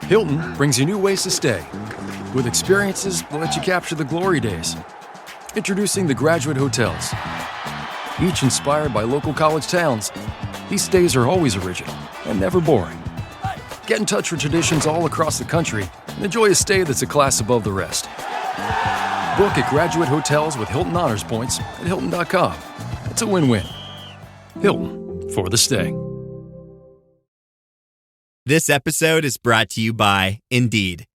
Hilton brings you new ways to stay, with experiences that let you capture the glory days. Introducing the Graduate Hotels. Each inspired by local college towns, these stays are always original and never boring. Get in touch with traditions all across the country and enjoy a stay that's a class above the rest. Book at Graduate Hotels with Hilton Honors Points at Hilton.com. It's a win-win. Hilton, for the stay. This episode is brought to you by Indeed.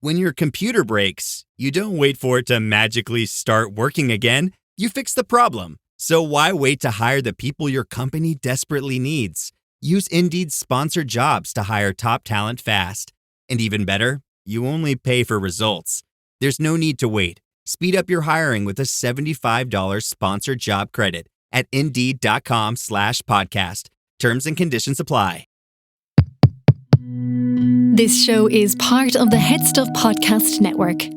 When your computer breaks, you don't wait for it to magically start working again. You fix the problem. So why wait to hire the people your company desperately needs? Use Indeed's sponsored jobs to hire top talent fast. And even better, you only pay for results. There's no need to wait. Speed up your hiring with a $75 sponsored job credit at Indeed.com/podcast. Terms and conditions apply. This show is part of the HeadStuff Podcast Network.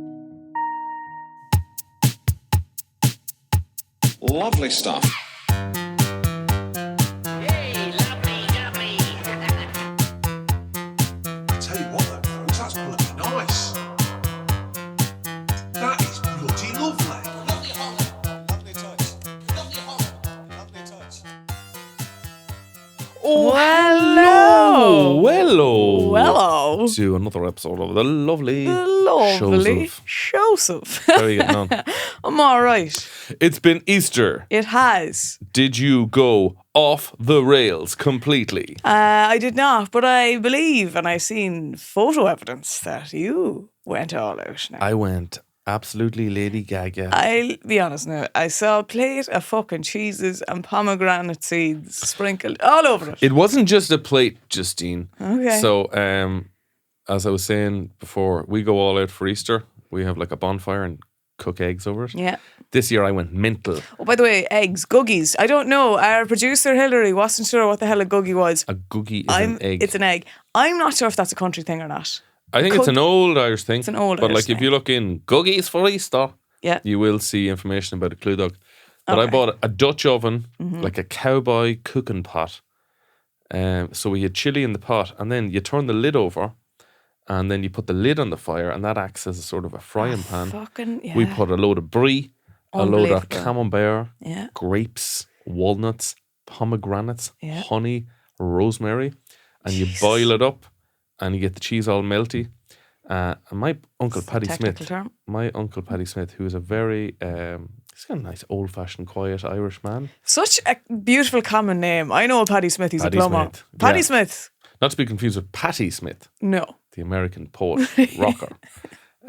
Lovely stuff. Hey, lovely, lovely. I tell you what, though, folks, that's bloody nice. That is bloody lovely. Lovely Holland. Lovely touch. Lovely Holland. Lovely touch. Hello to another episode of the lovely Joseph. How are you getting on? I'm all right. It's been Easter. It has. Did you go off the rails completely? I did not, but I believe, and I've seen photo evidence that you went all out now. I went absolutely Lady Gaga. I'll be honest now. I saw a plate of fucking cheeses and pomegranate seeds sprinkled all over it. It wasn't just a plate, Justine. Okay. So, as I was saying before, we go all out for Easter. We have like a bonfire and cook eggs over it. Yeah. This year I went mental. Oh, by the way, eggs, guggies. I don't know. Our producer Hilary wasn't sure what the hell a guggie was. A googie is an egg. It's an egg. I'm not sure if that's a country thing or not. I think it's an old Irish thing. It's an old But Irish like if thing. you look in Googies for Easter, Yeah. you will see information about a clue dog. But I Okay. bought a Dutch oven, like a cowboy cooking pot. So we had chili in the pot, and then you turn the lid over, and then you put the lid on the fire, and that acts as a sort of a frying pan. Fucking, yeah. We put a load of brie, a load of Unbelievable. camembert, Yeah. grapes, walnuts, pomegranates, Yeah. honey, rosemary, and you boil it up, and you get the cheese all melty. And my uncle Paddy technical Smith, term. who is a very, he's got a nice old-fashioned, quiet Irish man. Such a beautiful common name. I know Paddy Smith. He's Paddy a plumber. Smith, Paddy yeah. Smith. Not to be confused with Patti Smith, No. the American poet, rocker.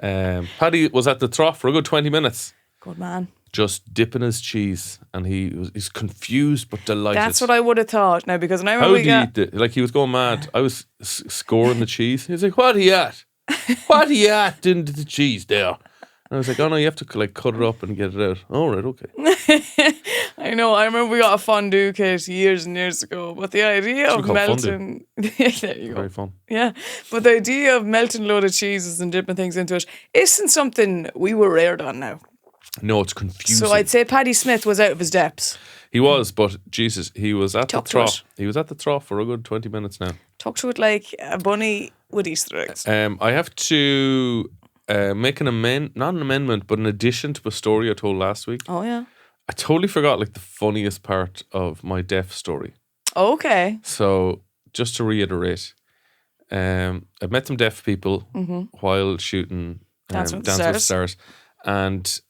Paddy was at the trough for a good 20 minutes, Good man. just dipping his cheese, and he's confused but delighted. That's what I would have thought now, because when I How remember did he eat it? Like, he was going mad. I was scoring the cheese. He was like, "What are you at? What are you at into the cheese there?" And I was like, "Oh no, you have to like cut it up and get it out." "Oh right, okay." I know. I remember we got a fondue kit years and years ago, but the idea Should of we call melting, yeah, there you go. Very fun. Yeah, but the idea of melting a load of cheeses and dipping things into it isn't something we were reared on now. No, it's confusing. So I'd say Paddy Smith was out of his depths. He was, but Jesus, he was at Tuck the to trough. it. He was at the trough for a good 20 minutes now. Talk to it like a bunny with Easter eggs. I have to make not an amendment, but an addition to a story I told last week. Oh yeah. I totally forgot like the funniest part of my deaf story. Okay. So just to reiterate, I've met some deaf people while shooting Dance with the Dance with the Stars. Stars. And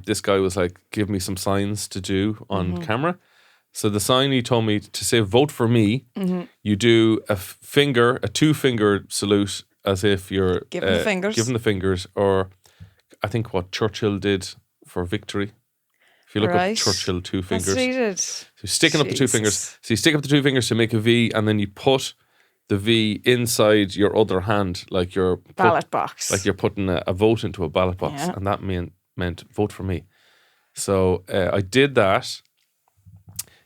this guy was like, give me some signs to do on camera. So the sign he told me to say, vote for me, you do a two-finger salute as if you're Giving the fingers. Giving the fingers, or I think what Churchill did for victory. If you look Right. up Churchill, two That's fingers. needed. So you're sticking up the two fingers. Jesus. So you stick up the two fingers to make a V, and then you put the V inside your other hand, like you're Ballot box. like you're putting a vote into a ballot box, Yeah. and that meant vote for me. So I did that.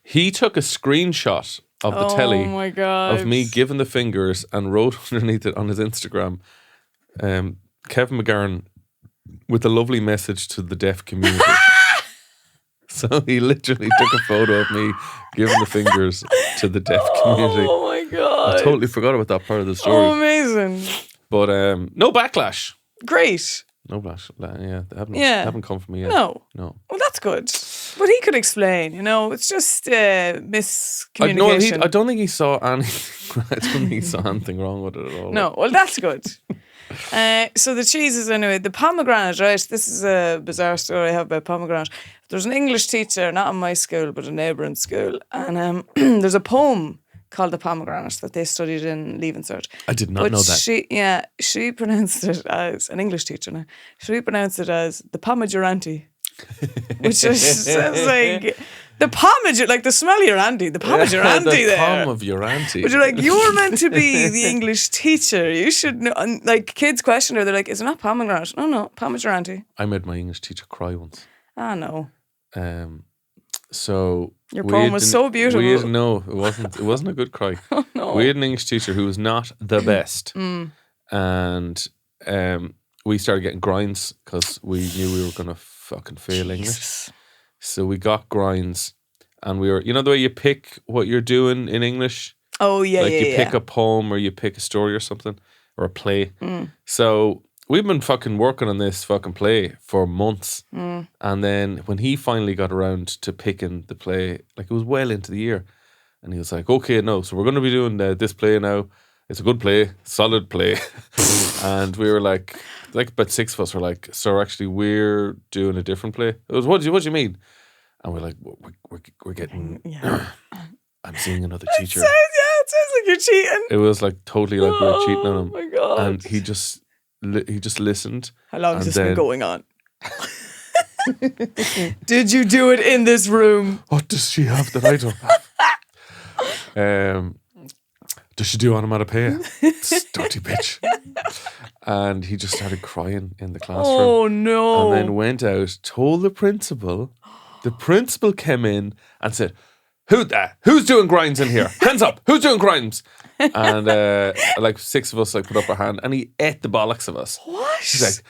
He took a screenshot of the telly Oh my God. of me giving the fingers and wrote underneath it on his Instagram, Kevin McGarren, with a lovely message to the deaf community. So he literally took a photo of me giving the fingers to the deaf community. Oh my God. I totally forgot about that part of the Oh, story. amazing. But no backlash. Great. No backlash. Yeah, they haven't come from me yet. No. No. Well, that's good. But he could explain, it's just miscommunication. I don't think he saw anything. I don't think he saw anything wrong with it at all. No, well, that's good. So the cheeses, anyway. The pomegranate, right? This is a bizarre story I have about pomegranate. There's an English teacher, not in my school, but a neighbouring school. And there's a poem called The Pomegranate that they studied in Leaving Cert. I did not know that. She pronounced it as, an English teacher now, she pronounced it as the pomegranate, which is like the pomegranate, like the smell of your auntie, the pomegranate the there. palm of your auntie. But you're like, you're meant to be the English teacher. You should know. And like kids question her, they're like, is it not pomegranate? No, pomegranate. I made my English teacher cry once. Ah, no. So your poem was so beautiful. No, it wasn't. It wasn't a good cry. Oh, no. We had an English teacher who was not the best, and we started getting grinds because we knew we were gonna fucking fail English. So we got grinds, and we were, the way you pick what you're doing in English. Oh yeah, like you pick a poem or you pick a story or something or a play. So we've been fucking working on this fucking play for months. And then when he finally got around to picking the play, like it was well into the year, and he was like, okay, no, so we're going to be doing this play now. It's a good play, solid play. And we were like about 6 of us were like, so actually we're doing a different play. It was, what do you mean? And we're like, we're getting, I'm seeing another teacher. It sounds like you're cheating. It was like totally like we were cheating on him. Oh my God. And he just listened. How long has this been going on? Did you do it in this room? What does she have that I don't have? Does she do onomatopoeia? Dirty bitch. And he just started crying in the classroom. Oh no. And then went out, told the principal. The principal came in and said, who's doing grinds in here? Hands up. Who's doing grinds? And like 6 of us like put up our hand, and he ate the bollocks of us. What? He's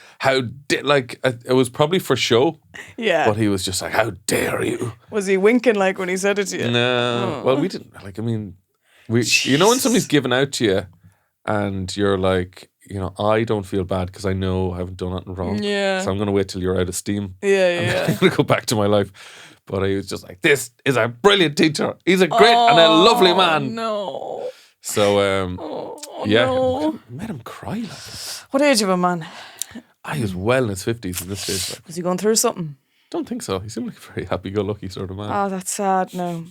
like, it was probably for show. Yeah. But he was just like, how dare you? Was he winking like when he said it to you? No. Well, we didn't. Like, I mean, when somebody's given out to you, and you're like, I don't feel bad because I know I haven't done nothing wrong. Yeah. So I'm going to wait till you're out of steam. Yeah. I'm going to go back to my life. But I was just like, this is a brilliant teacher. He's a great and a lovely man. No. So, no. Made him cry. Like. What age of a man? He was well in his 50s at this stage. Like. Was he going through something? Don't think so. He seemed like a very happy-go-lucky sort of man. Oh, that's sad now.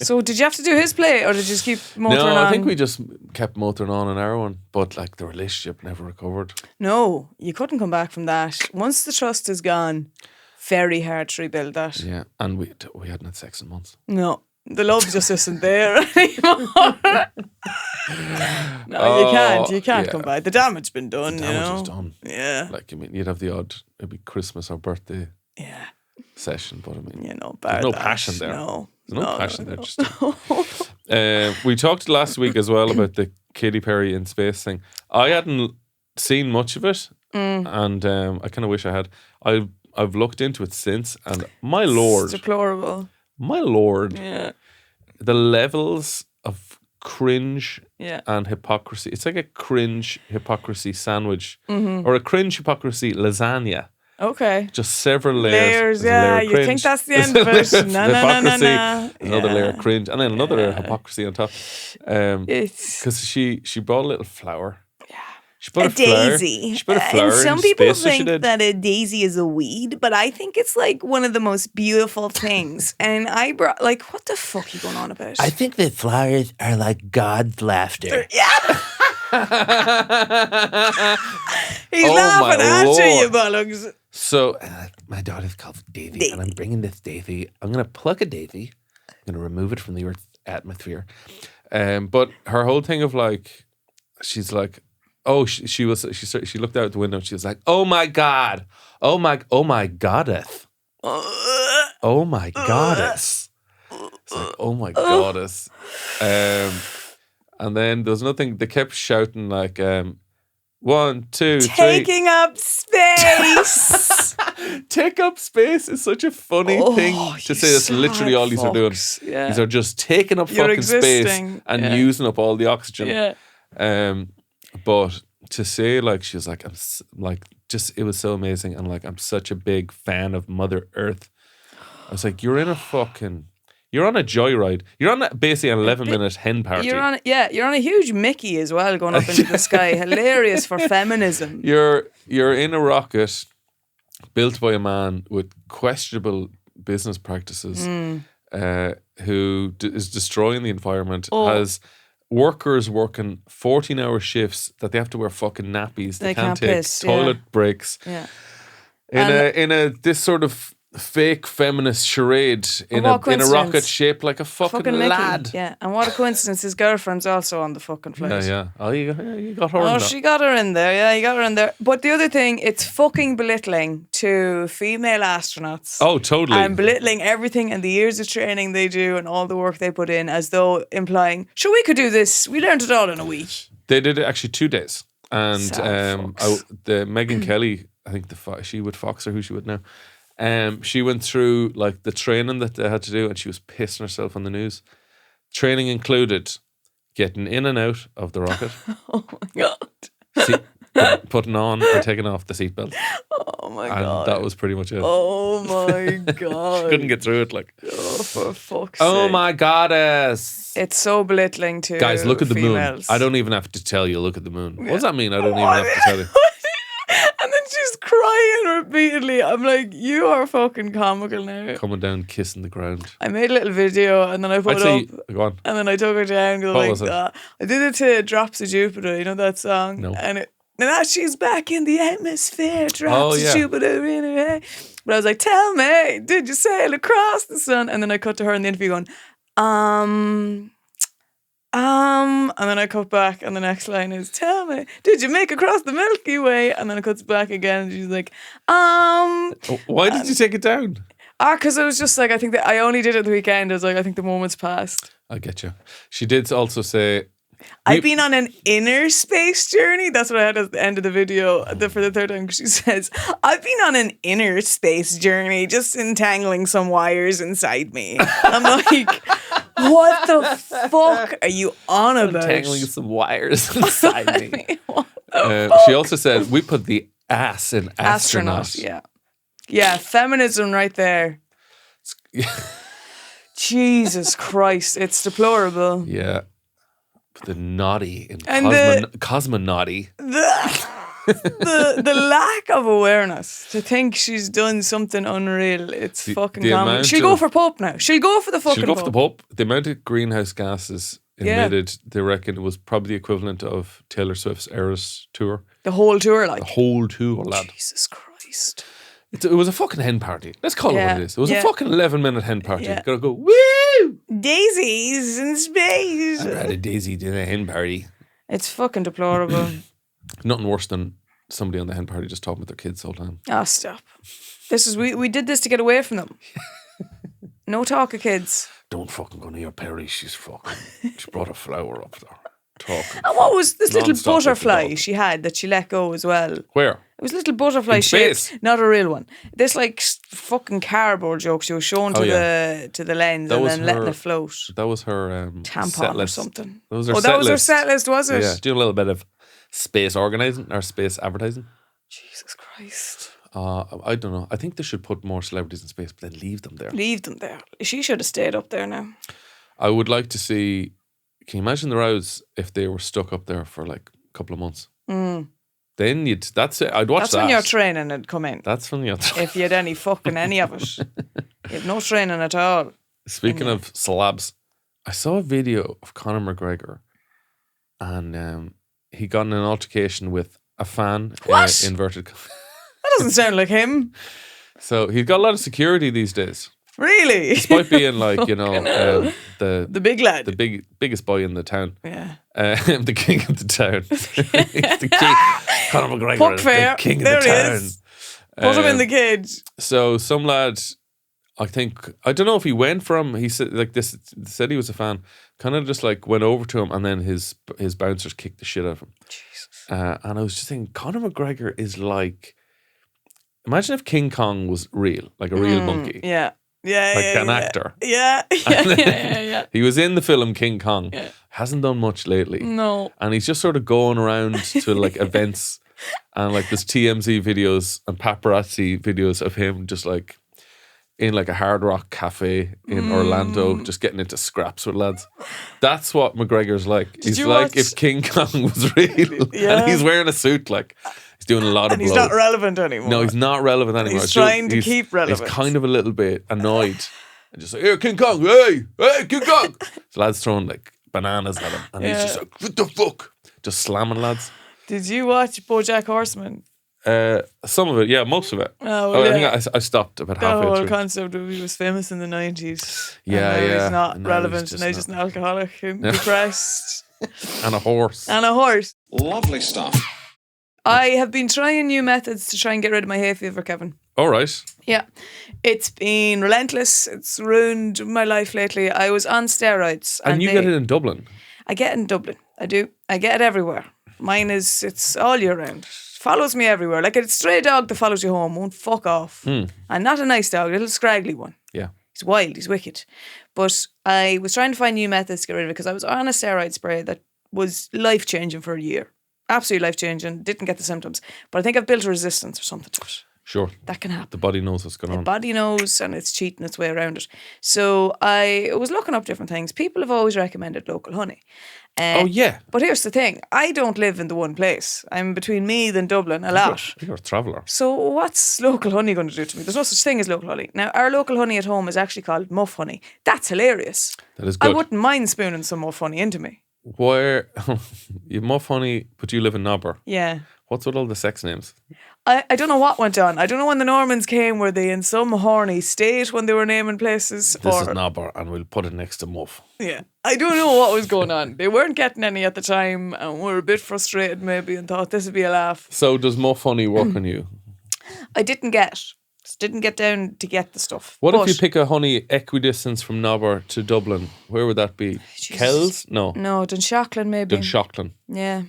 So did you have to do his play, or did you just keep motoring on? No, I think we just kept motoring on in our one. But like the relationship never recovered. No, you couldn't come back from that. Once the trust is gone, very hard to rebuild that. Yeah, and we hadn't had sex in months. No, the love just isn't there anymore. No, you can't come back. The damage been done. The damage is done. Yeah. Like, I mean, you'd have the odd, it'd be Christmas or birthday session, but I mean, there's no passion there. No. There's no passion there. Just we talked last week as well about the Katy Perry in space thing. I hadn't seen much of it, and I kind of wish I had. I've looked into it since, and my lord, it's deplorable. My lord, yeah, the levels of cringe yeah. and hypocrisy. It's like a cringe hypocrisy sandwich or a cringe hypocrisy lasagna. Okay. Just several layers. Yeah. You think that's the end of it? No. Another layer of cringe, and then another layer of hypocrisy on top. Because she brought a little flower. Yeah. She put a daisy. She put a flower. And some in people space, think that a daisy is a weed, but I think it's like one of the most beautiful things. And I brought, like, what the fuck are you going on about? I think that flowers are like God's laughter. Yeah. He's laughing at you bollocks. So, my daughter's called Daisy, and I'm bringing this daisy. I'm going to pluck a daisy. I'm going to remove it from the Earth's atmosphere. But her whole thing of like, she's like, oh, she looked out the window and she was like, oh my God, oh my goddess, oh my goddess. It's like, oh my goddess. And then there's nothing. They kept shouting like, 1, 2, 3. Taking up space. Take up space is such a funny thing to say. That's literally all these are doing. Yeah. These are just taking up fucking space and using up all the oxygen. Yeah. But to say like she was like like just it was so amazing and like I'm such a big fan of Mother Earth. I was like, you're on a joyride. You're on basically an 11-minute hen party. You're on a huge Mickey as well, going up into the sky. Hilarious for feminism. You're in a rocket built by a man with questionable business practices, who is destroying the environment. Has workers working 14-hour shifts that they have to wear fucking nappies. They can't take piss, toilet breaks. Yeah. In a this sort of fake feminist charade in a rocket shaped like a fucking lad. Yeah, and what a coincidence, his girlfriend's also on the fucking flight. Yeah. Oh, you got her in there. She got her in there. Yeah, you got her in there. But the other thing, it's fucking belittling to female astronauts. Oh, totally. And belittling everything and the years of training they do and all the work they put in, as though implying, sure, we could do this. We learned it all in a week. They did it actually 2 days. And the Megan Kelly, I think she would Fox or who she would now. She went through like the training that they had to do, and she was pissing herself on the news. Training included getting in and out of the rocket. Oh my God. Putting on and taking off the seatbelt. Oh my and God. that was pretty much it. Oh my God. Couldn't get through it like. Oh, for fuck's Oh sake. my goddess. It's so belittling to Guys, look at the females. moon. I don't even have to tell you, look at the moon. What does that mean? I don't even have to tell you. And then she's crying repeatedly. I'm like, you are fucking comical now. Coming down, kissing the ground. I made a little video and then I put it up. Go on. And then I took her down. What was it? I did it to Drops of Jupiter. You know that song? No. And now she's back in the atmosphere. Drops of Jupiter. But I was like, tell me, did you sail across the sun? And then I cut to her in the interview going, and then I cut back and the next line is, tell me, did you make across the Milky Way? And then it cuts back again and she's like, Why did you take it down? because I was just like, I think that I only did it the weekend. I was like, I think the moment's passed. I get you. She did also say, I've been on an inner space journey. That's what I had at the end of the video for the third time. She says, I've been on an inner space journey, just entangling some wires inside me. I'm like, what the fuck are you on about? Entangling some wires inside me. What She also said, we put the ass in astronaut. Yeah, feminism right there. Jesus Christ, it's deplorable. Yeah. Put the naughty in And cosmonauty. The lack of awareness to think she's done something unreal. It's fucking common. She'll go for Pope now. She'll go for the fucking She'll go for the Pope. The amount of greenhouse gases emitted, they reckon, was probably the equivalent of Taylor Swift's Eras tour. The whole tour, like. The whole tour, lad. Jesus Christ. It was a fucking hen party. Let's call it what it is. It was a fucking 11-minute hen party. Yeah. Gotta go, woo! Daisies in space. I had a daisy to the hen party. It's fucking deplorable. Nothing worse than somebody on the hen party just talking with their kids the whole time. Ah, stop. We did this to get away from them. No talk of kids. Don't fucking go near Perry. She brought a flower up there. Talking. And what was this little Non-stop with the butterfly dog. she had that she let go as well? Where? It was a little butterfly In space? shape, not a real one. This like fucking cardboard joke she was showing to the lens That and was then letting her- it float. That was her Tampon set or list. something. That was her Oh, set that was her list. set list, was it? Yeah, doing a little bit of space organising or space advertising. Jesus Christ. I don't know. I think they should put more celebrities in space, but then leave them there. Leave them there. She should have stayed up there now. I would like to see. Can you imagine the rows if they were stuck up there for like a couple of months? Then that's it. I'd watch That's that. when your training had come in. That's when you're. If you had any of it. You had no training at all. Speaking of slabs, I saw a video of Conor McGregor, and he got in an altercation with a fan. What? Inverted. That doesn't sound like him. So he's got a lot of security these days. Really? Despite being like, you know, the big lad. the biggest boy in the town. Yeah. The king of the town. He's the king. Conor McGregor Fuck is fair. the king There of the he town. is. Put him in the cage. So some lad, I don't know if he went from, he said like this, said he was a fan, kind of just like went over to him and then his bouncers kicked the shit out of him. Jesus. And I was just thinking, Conor McGregor is like, imagine if King Kong was real, like a real monkey. Yeah. Yeah, Like yeah, an yeah. actor. Yeah. Yeah. He was in the film King Kong. Yeah. Hasn't done much lately. No. And he's just sort of going around to like events and like there's TMZ videos and paparazzi videos of him just like in like a Hard Rock cafe in Orlando, just getting into scraps with lads. That's what McGregor's like. He's you like watch- if King Kong was real Yeah. and he's wearing a suit, like he's doing a lot of And he's blows. not relevant anymore. No, he's not relevant anymore. He's trying to keep relevant. He's kind of a little bit annoyed. And just like, here, King Kong, hey, King Kong. So lads throwing like bananas at him. And he's just like, what the fuck? Just slamming lads. Did you watch BoJack Horseman? Some of it, yeah, most of it. Oh, well, I yeah. think I stopped about The halfway whole through. concept of he was famous in the 90s. Yeah, and now yeah. He's not And now he's relevant. just Now he's just an alcoholic and depressed. And a horse. And a horse. Lovely stuff. I have been trying new methods to try and get rid of my hay fever, Kevin. All right. Yeah. It's been relentless. It's ruined my life lately. I was on steroids. And you get it in Dublin. I get it in Dublin. I do. I get it everywhere. Mine is, it's all year round. Follows me everywhere. Like a stray dog that follows you home won't fuck off. And not a nice dog, a little scraggly one. Yeah. He's wild, he's wicked. But I was trying to find new methods to get rid of it because I was on a steroid spray that was life-changing for a year. Absolutely life-changing. Didn't get the symptoms. But I think I've built a resistance or something to it. Sure. That can happen. The body knows what's going The on. body knows and it's cheating its way around it. So I was looking up different things. People have always recommended local honey. Oh, yeah. But here's the thing. I don't live in the one place. I'm between Meath and Dublin a lot. You're a traveller. So what's local honey going to do to me? There's no such thing as local honey. Now, our local honey at home is actually called muff honey. That's hilarious. That is I good. wouldn't mind spooning some muff honey into me. Where you muff honey, but you live in Nobber. Yeah. What's with all the sex names? I don't know what went on. I don't know when the Normans came, were they in some horny state when they were naming places? This is Nobber, and we'll put it next to Muff. Yeah. I don't know what was going on. They weren't getting any at the time and were a bit frustrated maybe and thought this would be a laugh. So does muff honey work on you? I didn't get down to get the stuff. What But- if you pick a honey equidistance from Nobber to Dublin? Where would that be? Kells? No. No, Dunshaughlin maybe. Dunshaughlin. Yeah.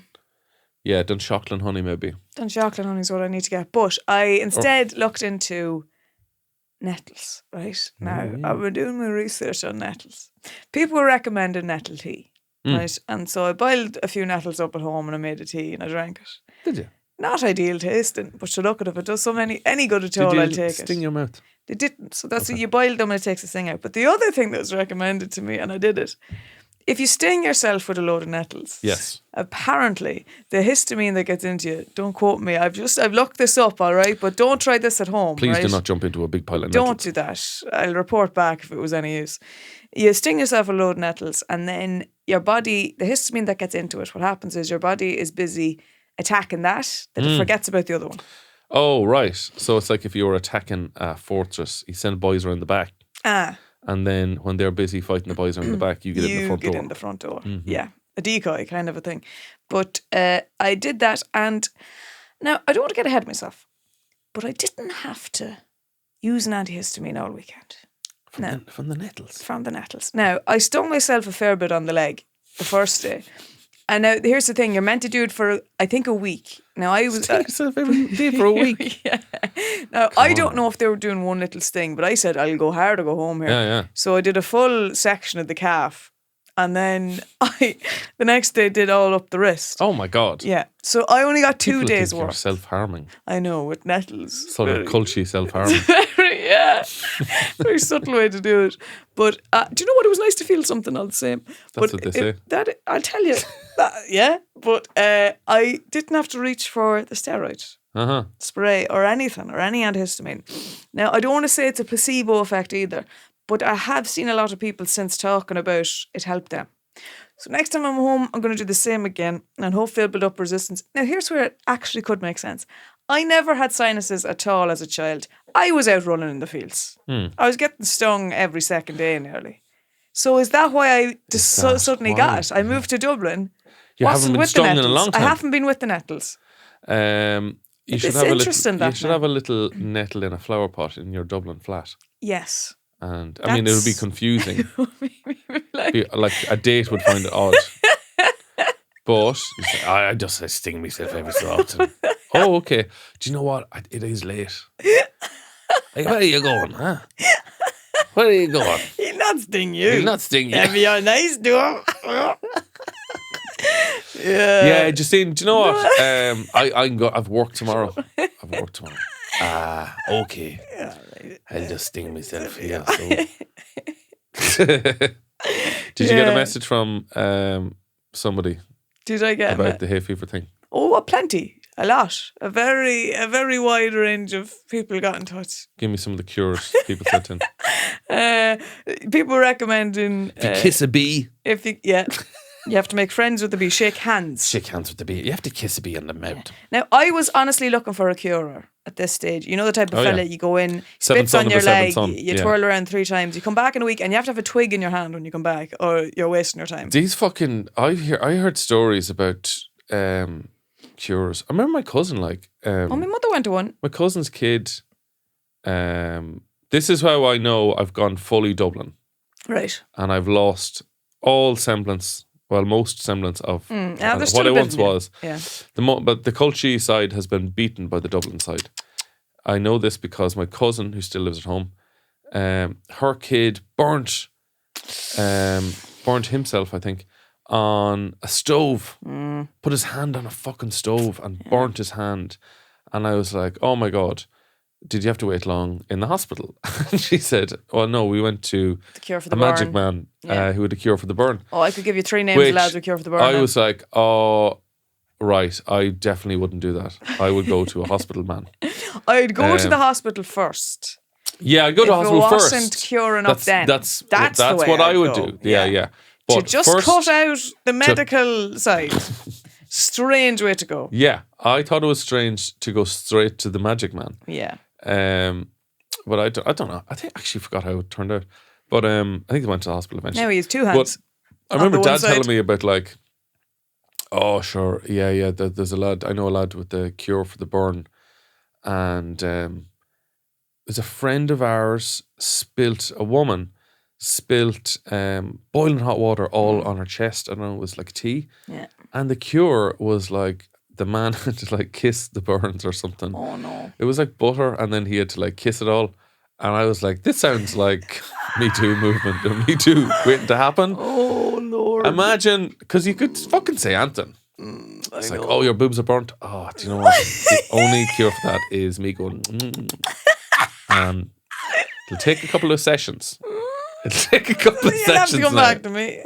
Yeah, Dunshaughlin honey maybe. Dunshaughlin honey is what I need to get. But I instead looked into nettles, right? Now, I've been doing my research on nettles. People were recommending nettle tea, right? And so I boiled a few nettles up at home and I made a tea and I drank it. Did you? Not ideal tasting, but to look at it, if it does any good at all, Did I'll you take sting it. your mouth? They didn't. So that's you boil them and it takes the sting out. But the other thing that was recommended to me, and I did it, if you sting yourself with a load of nettles, Yes. apparently the histamine that gets into you, don't quote me, I've looked this up, all right, but don't try this at home. Please right? do not jump into a big pile of Don't nettles. do that. I'll report back if it was any use. You sting yourself a load of nettles and then your body, the histamine that gets into it, what happens is your body is busy attacking that it forgets about the other one. Oh, right. So it's like if you were attacking a fortress, you send boys around the back. And then when they're busy fighting the boys around the back, you get in the front door. in the front door. Yeah. A decoy kind of a thing. But I did that and now I don't want to get ahead of myself, but I didn't have to use an antihistamine all weekend. From the nettles. From the nettles. Now, I stung myself a fair bit on the leg the first day. And now, here's the thing. You're meant to do it for, I think, a week. Now, I was... Sting yourself every day for a week. Yeah. Now, I don't know if they were doing one little sting, but I said, I'll go hard or go home here. Yeah. So I did a full section of the calf. And then the next day did all up the wrist. Oh my God. Yeah. So I only got 2 People days think you're worth. self-harming. I know, with nettles. Sort of culty self-harming. Very subtle way to do it. But do you know what? It was nice to feel something all the same. That's what they say. I'll tell you. Yeah. But I didn't have to reach for the steroid spray or anything or any antihistamine. Now, I don't want to say it's a placebo effect either, but I have seen a lot of people since talking about it helped them. So next time I'm home, I'm going to do the same again and hopefully I'll build up resistance. Now, here's where it actually could make sense. I never had sinuses at all as a child. I was out running in the fields. I was getting stung every second day nearly. So is that why I just suddenly got it? I moved to Dublin. You haven't been stung in a long time. I haven't been with the nettles. You should It's have interesting that you should now. have a little nettle in a flower pot in your Dublin flat. Yes. And I mean, it would be That's- confusing. Like, Like a date would find it odd. But you say, I just sting myself every so often. Oh, okay. Do you know what? It is late. Like, where are you going, huh? Where are you going? he'll not sting you. He'll not sting you. Have you a nice door? Yeah, Justine, do you know what? I can go. I've worked tomorrow. Okay. I'll just sting myself here. So. Did you get a message from somebody Did I get about the hay fever thing? Oh, plenty. A lot. A very wide range of people got in touch. Give me some of the cures people sent in. People recommending If you kiss a bee. You have to make friends with the bee. Shake hands. Shake hands with the bee. You have to kiss a bee on the mouth. Now, I was honestly looking for a curer at this stage. You know the type of fella you go in, Seventh spits son on of your a seventh leg, son. you twirl around 3 times, you come back in a week, and you have to have a twig in your hand when you come back, or you're wasting your time. These fucking. I heard stories about cures. I remember my cousin My mother went to one. My cousin's kid. This is how I know I've gone fully Dublin. Right. And I've lost all semblance. Well, most semblance of what I once was. Yeah. But the Culchie side has been beaten by the Dublin side. I know this because my cousin, who still lives at home, her kid burnt himself, I think, on a stove. Put his hand on a fucking stove and burnt his hand. And I was like, oh my God, did you have to wait long in the hospital? And she said, well, no, we went to The cure for the a burn. magic man who had a cure for the burn. Oh, I could give you 3 names of lads with cure for the burn. I now. was like, oh, right, I definitely wouldn't do that. I would go to a hospital man. I'd go to the hospital first. Yeah, I'd go to hospital If it first. wasn't curing up then. That's the way what I I'd would go. do. Yeah. To But just first, cut out the medical side. Strange way to go. Yeah, I thought it was strange to go straight to the magic man. Yeah. But I don't know. I think I actually forgot how it turned out. But I think they went to the hospital eventually. Now he has 2 hands. But I remember on the one Dad side. telling me about like, oh sure, yeah. There's a lad. I know a lad with the cure for the burn, and there's a friend of ours a woman spilt boiling hot water all on her chest. I don't know, it was like tea. Yeah. And the cure was like the man had to like kiss the burns or something. Oh no. It was like butter, and then he had to like kiss it all. And I was like, this sounds like Me Too movement and Me Too waiting to happen. Oh Lord. Imagine, because you could fucking say anything. It's like, oh, your boobs are burnt. Oh, do you know what? The only cure for that is me going, and it'll take a couple of sessions. It'll take a couple of You'll sessions have to come now. back to me.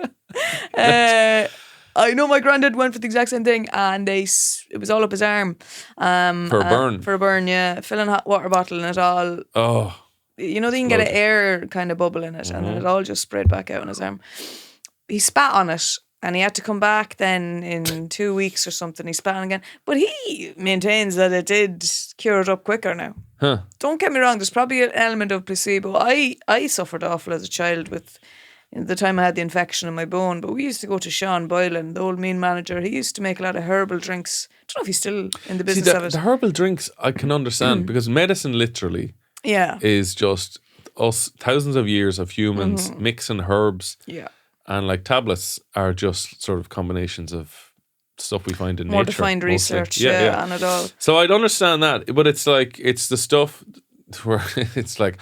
I know my granddad went for the exact same thing, and it was all up his arm. For a burn. For a burn, yeah. Filling a hot water bottle and it all. Oh, You know, you can get an air kind of bubble in it, and then it all just sprayed back out on his arm. He spat on it, and he had to come back then in 2 weeks or something. He spat on again. But he maintains that it did cure it up quicker now. huh. Don't get me wrong, there's probably an element of placebo. I suffered awful as a child with the time I had the infection in my bone, but we used to go to Sean Boylan, the old mean manager. He used to make a lot of herbal drinks. I don't know if he's still in the business of it. The herbal drinks I can understand because medicine literally Yeah. is just us thousands of years of humans mixing herbs. Yeah. And like tablets are just sort of combinations of stuff we find in More nature. defined mostly. research, on it all. So I'd understand that, but it's like, it's the stuff where it's like,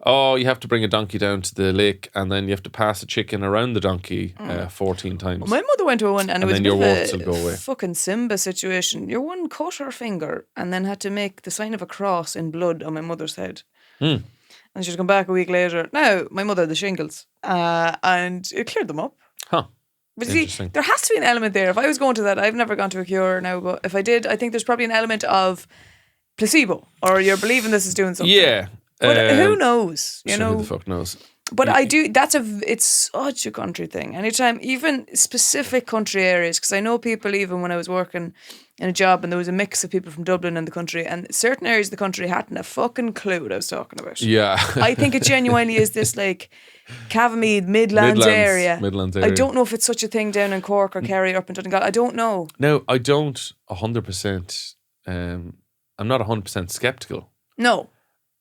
oh, you have to bring a donkey down to the lake and then you have to pass a chicken around the donkey 14 times. My mother went to one and it was then a your bit warts of will go away. a fucking Simba situation. Your one cut her finger and then had to make the sign of a cross in blood on my mother's head. And she'd come back a week later. Now, my mother had the shingles and it cleared them up. Huh. But see, Interesting. there has to be an element there. If I was going to that, I've never gone to a cure now, but if I did, I think there's probably an element of placebo or you're believing this is doing something. Yeah. But who knows? You So know, who the fuck knows? but I do. It's such a country thing. Anytime, even specific country areas, because I know people. Even when I was working in a job, and there was a mix of people from Dublin and the country, and certain areas of the country hadn't a fucking clue what I was talking about. Yeah. I think it genuinely is this like Cavan-Mead Midlands area. Midlands I area. don't know if it's such a thing down in Cork or Kerry or up in Donegal. I don't know. No, I don't 100%. I'm not 100% skeptical. No,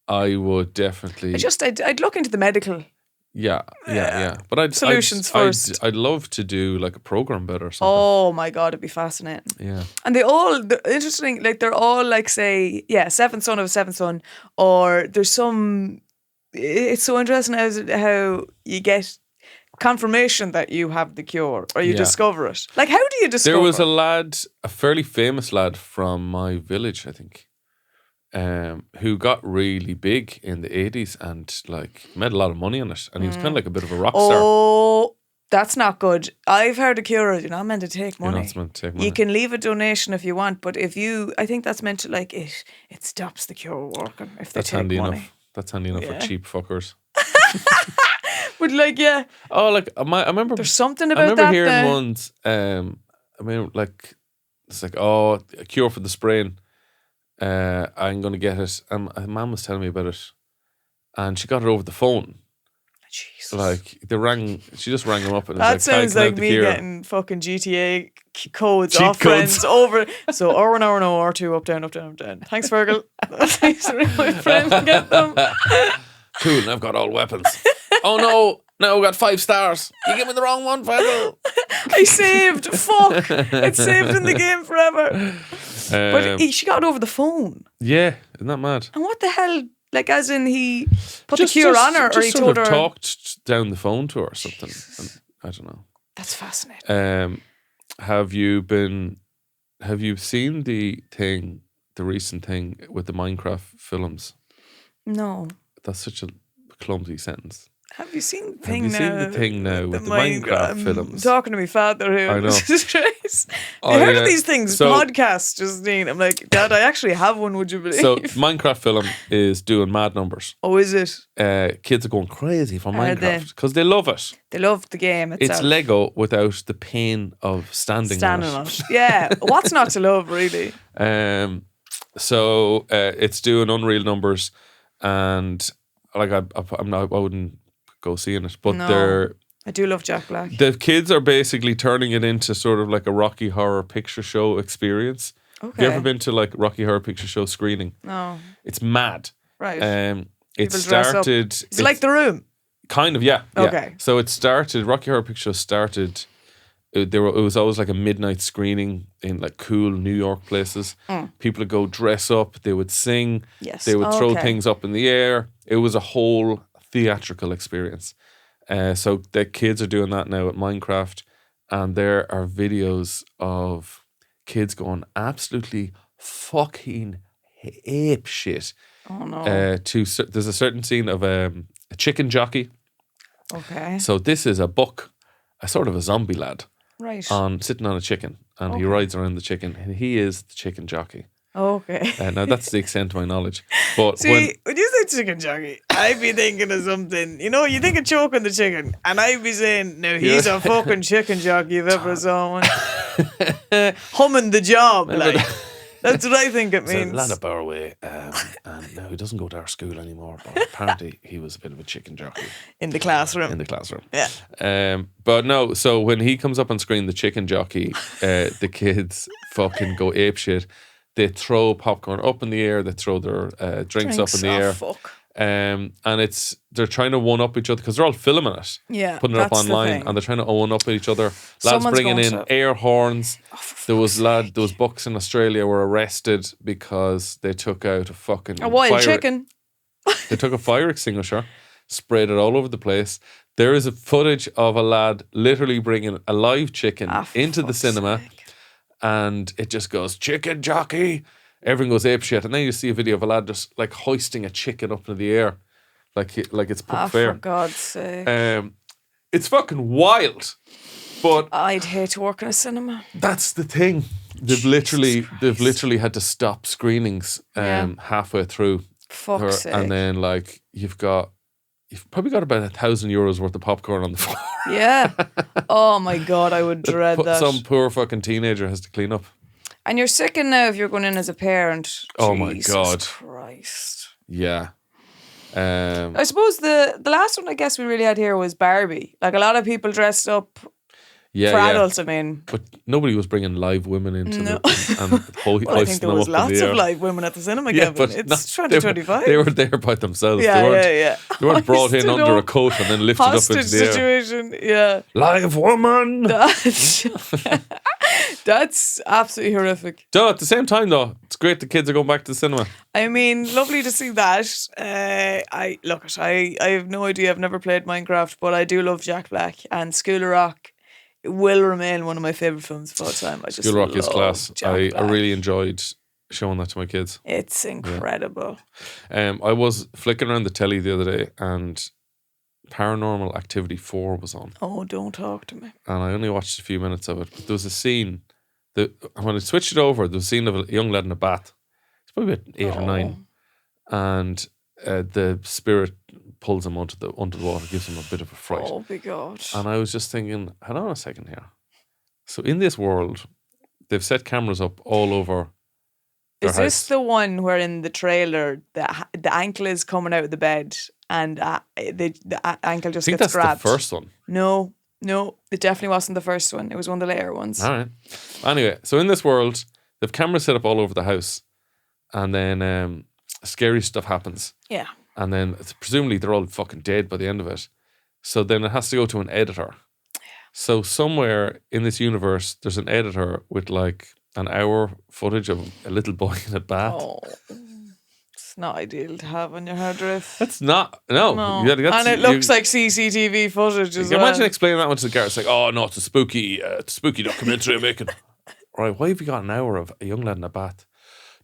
I would definitely. I'd look into the medical. Yeah. But Solutions first. I'd love to do like a program about it or something. Oh my God, it'd be fascinating. Yeah. And they're interesting, like they're all like say, seventh son of a seventh son, or there's some, it's so interesting how you get confirmation that you have the cure or you Yeah. discover it. Like, how do you discover? There was a lad, a fairly famous lad from my village, I think, who got really big in the 80s and like made a lot of money on it. And he was kind of like a bit of a rock star. Oh, that's not good. I've heard a cure, you're not meant to take You're money. not meant to take money. You can leave a donation if you want, but I think that's meant to like it stops the cure working if they That's take handy money. enough. That's handy enough Yeah. for cheap fuckers. But like, yeah, Oh, like I remember. there's something I about remember that. hearing now. ones. I mean, like it's like, oh, a cure for the sprain. I'm gonna get it. And my mum was telling me about it, and she got it over the phone. Jesus. Like she just rang them up and That was like, "Hi, sounds can I have like the me cure?" getting fucking GTA codes Cheat off codes. friends over. So R1, R1, R2, up, down, up, down, up, down. Thanks, Fergal. Thanks for my friend. Get them. Cool, and I've got all weapons. Oh no, now I've got 5 stars. You give me the wrong one, Fergal. I saved. Fuck. It's saved in the game forever. But she got it over the phone. Yeah, isn't that mad? And what the hell? Like, as in he put the cure on her, or he just told sort of her. talked down the phone to her or something. And I don't know. That's fascinating. Have you seen the recent thing with the Minecraft films? No. That's such a clumsy sentence. Have you seen the Have thing you now? seen the thing now with the Minecraft films? I'm talking to my father here. I know. Jesus Christ. Oh, You heard yeah. of these things? So- Podcasts, Justine. I'm like, Dad, I actually have one, would you believe? So Minecraft film is doing mad numbers. Oh, is it? Kids are going crazy for Are they? Minecraft because they love it. They love the game itself. It's Lego without the pain of standing on it. Yeah. What's not to love, really? So it's doing unreal numbers, and like I wouldn't go seeing it, but No. I do love Jack Black. the kids are basically turning it into sort of like a Rocky Horror Picture Show experience. Have you ever been to like Rocky Horror Picture Show screening? No. It's mad. Right. It People dress up. started. It's like The Room. Kind of, yeah. Okay. So it started. Rocky Horror Picture Show started. It was always like a midnight screening in like cool New York places. People would go dress up. They would sing. Yes. They would throw Okay. things up in the air. It was a whole theatrical experience. So the kids are doing that now at Minecraft, and there are videos of kids going absolutely fucking ape shit. Oh, no. There's a certain scene of a chicken jockey. Okay. So this is a buck, a sort of a zombie lad, Right. sitting on a chicken, and he rides around the chicken, and he is the chicken jockey. Okay. Now that's the extent of my knowledge. But See, when you say chicken jockey, I'd be thinking of something. You know, you think of choking the chicken, and I'd be saying, no, he's a fucking chicken jockey if ever saw one. Humming the job, like. That's what I think it So means. lad of Barway, and now he doesn't go to our school anymore, but apparently he was a bit of a chicken jockey In the classroom. in the classroom. Yeah. But no, so when he comes up on screen, the chicken jockey, the kids fucking go apeshit. They throw popcorn up in the air. They throw their drinks up in the air. Fuck. And they're trying to one up each other because they're all filming it, Yeah, putting it up that's the online, thing. and they're trying to one up each other. Lads Someone's bringing going in to- air horns. Oh, Those bucks in Australia were arrested because they took out a fucking A wild chicken. They took a fire extinguisher, sprayed it all over the place. There is a footage of a lad literally bringing a live chicken For into the fuck's cinema, sake. and it just goes, chicken jockey. Everyone goes apeshit. And then you see a video of a lad just like hoisting a chicken up into the air. Like it's put fair. For God's sake. It's fucking wild. But I'd hate to work in a cinema. that's the thing. They've literally had to stop screenings Yeah. halfway through. Fuck's sake. And then like you've probably got about €1,000 worth of popcorn on the floor. Yeah. Oh my God, I would dread that. Some poor fucking teenager has to clean up. And you're sicking now if you're going in as a parent. Oh my Jesus God. Christ. Yeah. I suppose the last one I guess we really had here was Barbie. Like a lot of people dressed up Yeah, For yeah. adults, I mean. But nobody was bringing live women into No. and Well, I think hoisting there them was up in lots the air. of live women at the cinema, Yeah, Kevin. but It's not- 2025. They were there by themselves. Yeah, they weren't, yeah. They weren't brought in Hoisted under a up. coat and then lifted up Hostage into the air. situation, yeah. Live woman! That's absolutely horrific. So at the same time, though, it's great the kids are going back to the cinema. I mean, lovely to see that. I have no idea. I've never played Minecraft, but I do love Jack Black, and School of Rock will remain one of my favourite films of all time. I just School Rock is love class. Jack I Black. really enjoyed showing that to my kids. It's incredible. I was flicking around the telly the other day and Paranormal Activity 4 was on. Oh, don't talk to me. And I only watched a few minutes of it. But there was a scene when I switched it over, there was a scene of a young lad in a bath. It's probably about 8 or 9. And the spirit pulls him under the water, gives him a bit of a fright. Oh, my God. And I was just thinking, hold on a second here. So in this world, they've set cameras up all over their Is this house. the one where in the trailer the ankle is coming out of the bed and the ankle I just think gets that's grabbed? the first one. No, it definitely wasn't the first one. It was one of the later ones. All right. Anyway, so in this world, they've cameras set up all over the house, and then scary stuff happens. Yeah. And then presumably they're all fucking dead by the end of it. So then it has to go to an editor. So somewhere in this universe, there's an editor with like an hour footage of a little boy in a bath. Oh, it's not ideal to have on your hard drive. That's not, no. No. You- And it looks like CCTV footage as well. Imagine explaining that one to the guy. It's like, oh no, it's a spooky documentary I'm making. Right, why have you got an hour of a young lad in a bath?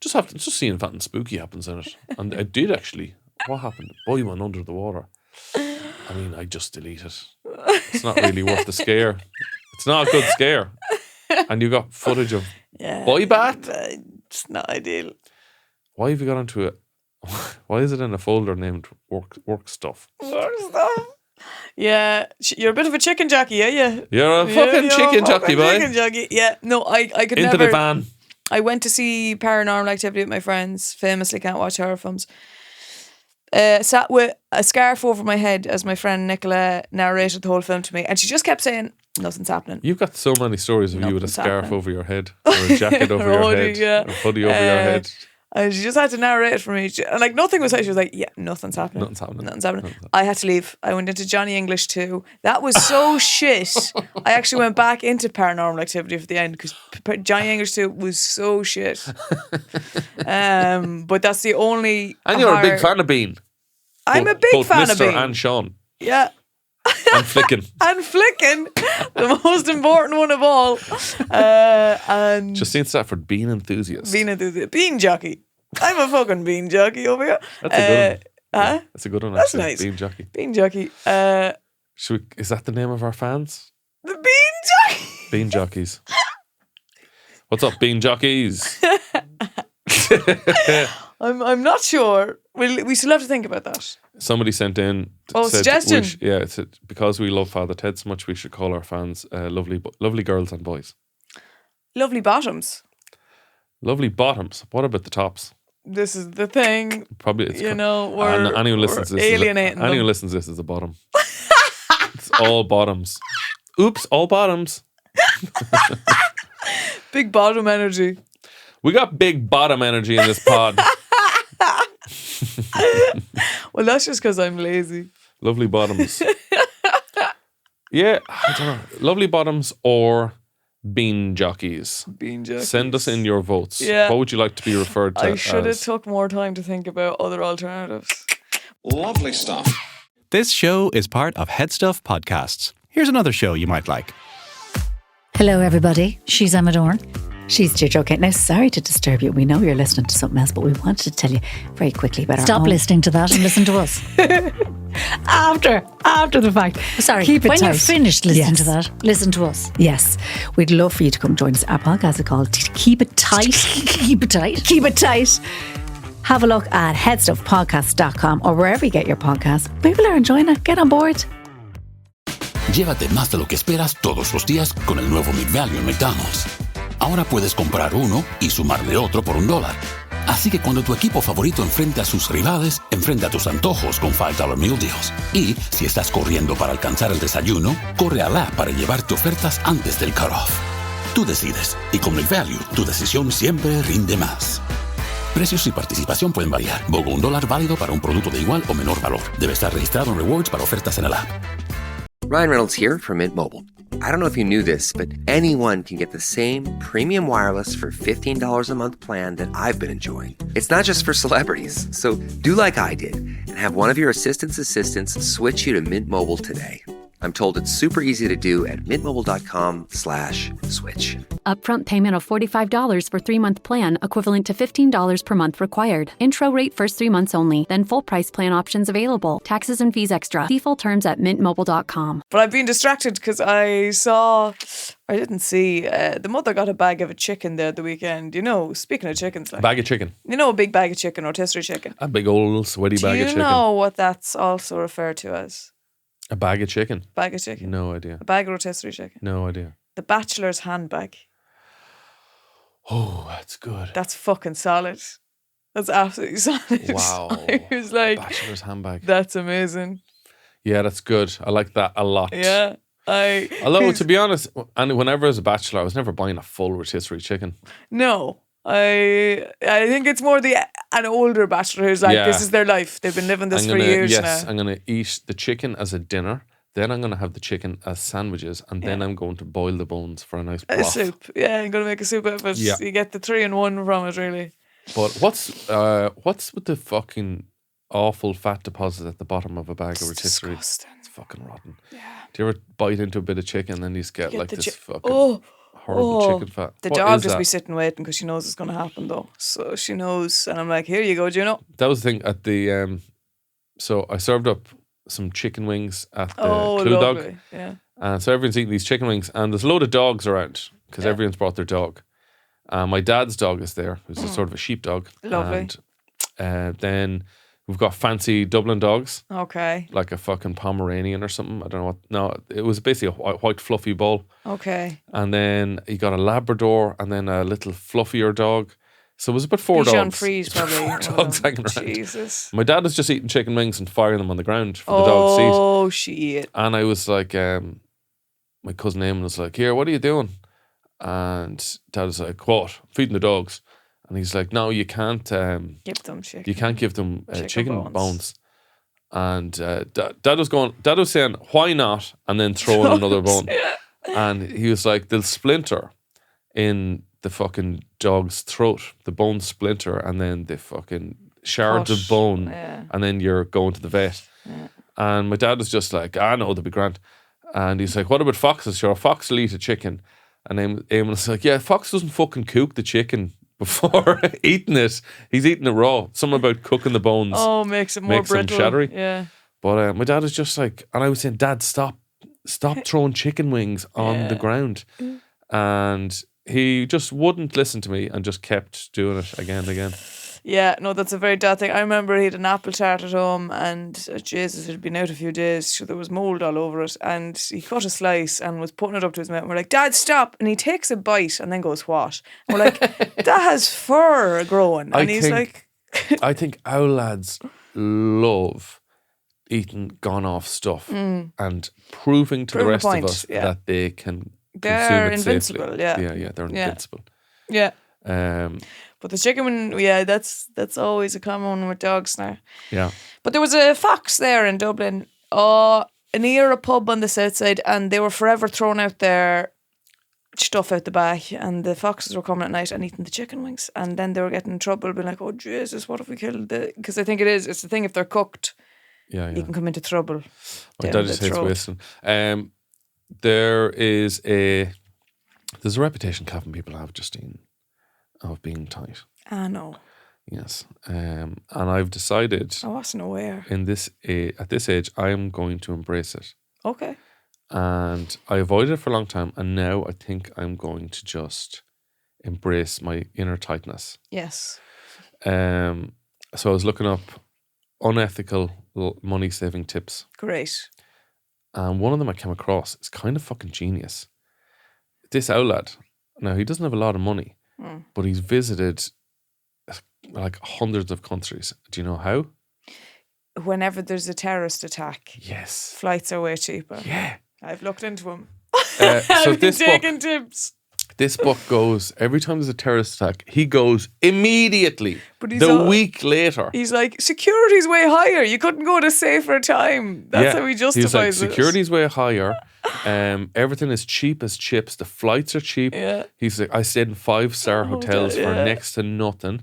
Just seeing if anything spooky happens in it. And I did actually. What happened? The boy went under the water. I mean, I just delete it. It's not really worth the scare. It's not a good scare. And you got footage of boy bath? It's not ideal. Why have you got into it? Why is it in a folder named work stuff? Yeah, you're a bit of a chicken jockey, yeah, yeah. You're a fucking chicken jockey, boy. Chicken jockey. Yeah, no, I could Into never. the van. I went to see Paranormal Activity with my friends. Famously can't watch horror films. Sat with a scarf over my head as my friend Nicola narrated the whole film to me, and she just kept saying, "Nothing's happening." You've got so many stories of you with a Nothing's scarf happening. over your head, or a jacket over Or a your hoodie, head, yeah. or a hoodie over your head. And she just had to narrate it for me. And like nothing was happening. She was like, "Yeah, nothing's happening. Nothing's happening. Nothing's happening." I had to leave. I went into Johnny English 2. That was so shit. I actually went back into Paranormal Activity for the end because Johnny English 2 was so shit. But that's the only. And you're a big horror- fan of Bean. I'm a big both fan Mr. of Bean. and Sean. Yeah. And Flickin. And flicking, the most important one of all. And Justine Stafford, Bean enthusiast. bean jockey. I'm a fucking bean jockey over here. That's a good one. Huh? That's a good one, That's actually. nice. Bean jockey. Bean jockey. Is that the name of our fans? The bean jockey. Bean jockeys. What's up, Bean jockeys? I'm not sure. We still have to think about that. Somebody sent in. Suggestion. It said, because we love Father Ted so much, we should call our fans lovely girls and boys. Lovely bottoms. Lovely bottoms. What about the tops? This is the thing. Probably it's we're, anyone listens to we're this alienating them. anyone listens to this is a bottom. It's all bottoms. Oops, all bottoms. Big bottom energy. We got big bottom energy in this pod. Well, that's just because I'm lazy. Lovely bottoms. Yeah, I don't know. Lovely bottoms or bean jockeys. Bean jockeys. Send us in your votes. Yeah. What would you like to be referred to I should have as? took more time to think about other alternatives. Lovely stuff. This show is part of HeadStuff Podcasts. Here's another show you might like. Hello, everybody. She's Emma Dorn. She's Deirdre. Okay, now sorry to disturb you. We know you're listening to something else, but we wanted to tell you very quickly about our Stop own... listening to that and listen to us. After the fact. Sorry, Keep it when tight. you're finished listening Yes. to that, listen to us. Yes, we'd love for you to come join us. Our podcast is called Keep It Tight. Keep it tight. Keep it tight. Have a look at headstuffpodcast.com or wherever you get your podcasts. People are enjoying it. Get on board. Llévate más de lo que esperas todos los días con el nuevo McValue en McDonald's. Ahora puedes comprar uno y sumarle otro por $1. Así que cuando tu equipo favorito enfrente a sus rivales, enfrenta tus antojos con $5 Meal Deals. Y si estás corriendo para alcanzar el desayuno, corre al app para llevarte ofertas antes del cutoff. Tú decides, y con McValue, tu decisión siempre rinde más. Precios y participación pueden variar. BOGO $1 válido para un producto de igual o menor valor. Debe estar registrado en Rewards para ofertas en el app. Ryan Reynolds here from Mint Mobile. I don't know if you knew this, but anyone can get the same premium wireless for $15 a month plan that I've been enjoying. It's not just for celebrities. So do like I did and have one of your assistants switch you to Mint Mobile today. I'm told it's super easy to do at mintmobile.com/switch. Upfront payment of $45 for 3-month plan, equivalent to $15 per month required. Intro rate first 3 months only, then full price plan options available. Taxes and fees extra. See full terms at mintmobile.com. But I've been distracted because I didn't see, the mother got a bag of a chicken there the weekend. You know, speaking of chickens. Bag of chicken. You know, a big bag of chicken, rotisserie chicken. A big old sweaty bag of chicken. Do you know what that's also referred to as? A bag of chicken? Bag of chicken. No idea. A bag of rotisserie chicken. No idea. The bachelor's handbag. Oh, that's good. That's fucking solid. That's absolutely solid. Wow. I was like, bachelor's handbag. That's amazing. Yeah, that's good. I like that a lot. Yeah. Although, to be honest, and whenever I was a bachelor, I was never buying a full rotisserie chicken. No. I think it's more an older bachelor who's like, this is their life. They've been living this for years now. Yes, I'm going to eat the chicken as a dinner. Then I'm going to have the chicken as sandwiches. And then I'm going to boil the bones for a nice broth. A soup. Yeah, I'm going to make a soup out of it. Yeah. You get the 3-in-1 from it, really. But what's with the fucking awful fat deposit at the bottom of a bag of rotisserie? Disgusting. It's fucking rotten. Yeah. Do you ever bite into a bit of chicken and then you just get like this fucking... horrible chicken fat. The dog just be sitting waiting because she knows it's going to happen though. So she knows, and I'm like, here you go, Juno. That was the thing at the so I served up some chicken wings at the Clue lovely. Dog. Yeah. And so everyone's eating these chicken wings and there's a load of dogs around because everyone's brought their dog. My dad's dog is there, who's a sort of a sheepdog. Lovely. And then we've got fancy Dublin dogs. Okay. Like a fucking Pomeranian or something. I don't know what. No, it was basically a white fluffy bull. Okay. And then you got a Labrador and then a little fluffier dog. So it was about 4 Bichon dogs. Frise, probably. 4 dogs hanging around. Jesus. My dad was just eating chicken wings and firing them on the ground for the dog to eat. Oh, shit. And I was like, my cousin Eamon was like, here, what are you doing? And Dad was like, what? Feeding the dogs. And he's like, no, you can't give them chicken. You can't give them chicken bones. And Dad was saying, why not? And then throw in another bone. Yeah. And he was like, they'll splinter in the fucking dog's throat. The bones splinter and then the fucking shards of bone. Yeah. And then you're going to the vet. Yeah. And my dad was just like, no, they'll be grand. And he's like, what about foxes? Sure, a fox will eat a chicken. And Eamon was like, yeah, fox doesn't fucking cook the chicken before eating it. He's eating it raw. Something about cooking the bones. Oh, makes it more brittle. Them shattery. Yeah. But my dad was just like, and I was saying, Dad, stop throwing chicken wings on the ground. And he just wouldn't listen to me and just kept doing it again and again. Yeah, no, that's a very dad thing. I remember he had an apple tart at home and Jesus, it had been out a few days, so there was mould all over it, and he cut a slice and was putting it up to his mouth and we're like, Dad, stop. And he takes a bite and then goes, what? And we're like, that has fur growing. And he's like... I think our lads love eating gone off stuff and proving to the rest of us that they can they're consume it invincible, safely. yeah. They're invincible. Yeah. But the chicken one, that's always a common one with dogs now. Yeah. But there was a fox there in Dublin, near a pub on the south side, and they were forever throwing out their stuff out the back, and the foxes were coming at night and eating the chicken wings, and then they were getting in trouble, being like, oh Jesus, what if we killed the... Because I think it's the thing, if they're cooked, you can come into trouble. My dad just hates wasting. There's a reputation Cavan people have, Justine, of being tight. I know. Yes. And I've decided... I wasn't aware. At this age, I am going to embrace it. Okay. And I avoided it for a long time, and now I think I'm going to just embrace my inner tightness. Yes. So I was looking up unethical money-saving tips. Great. And one of them I came across is kind of fucking genius. This outlet, now he doesn't have a lot of money, but he's visited like hundreds of countries. Do you know how? Whenever there's a terrorist attack, Yes, flights are way cheaper. Yeah, I've looked into them. so I've been this taking book, tips. this book goes every time there's a terrorist attack. He goes immediately. But he's the all- week later, He's like, security's way higher. You couldn't go at a safer time. That's how he justifies he's like, it. security's way higher. Everything is cheap as chips. The flights are cheap. Yeah. He's like, I stayed in 5-star hotels for yeah. next to nothing.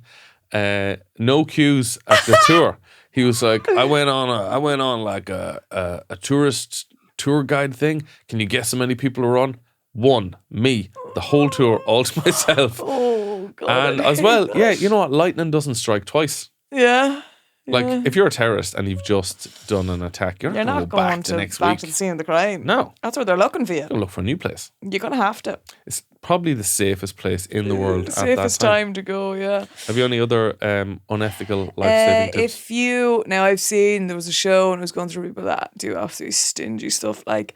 No queues at the tour. He was like, I went on like a tourist tour guide thing. Can you guess how many people were on? 1, me, the whole tour, all to myself. Oh God! And as well, yeah, you know what? Lightning doesn't strike twice. Yeah. Like yeah. if you're a terrorist and you've just done an attack, you're not not going going back to the next back week. to the scene of the crime. No, That's where they're looking for you. you'll look for a new place. You're gonna have to. It's probably the safest place in the world at that Safest time. time to go. Yeah. Have you any other unethical life-saving tips? If you now, I've seen there was a show and it was going through people that do absolutely stingy stuff. Like,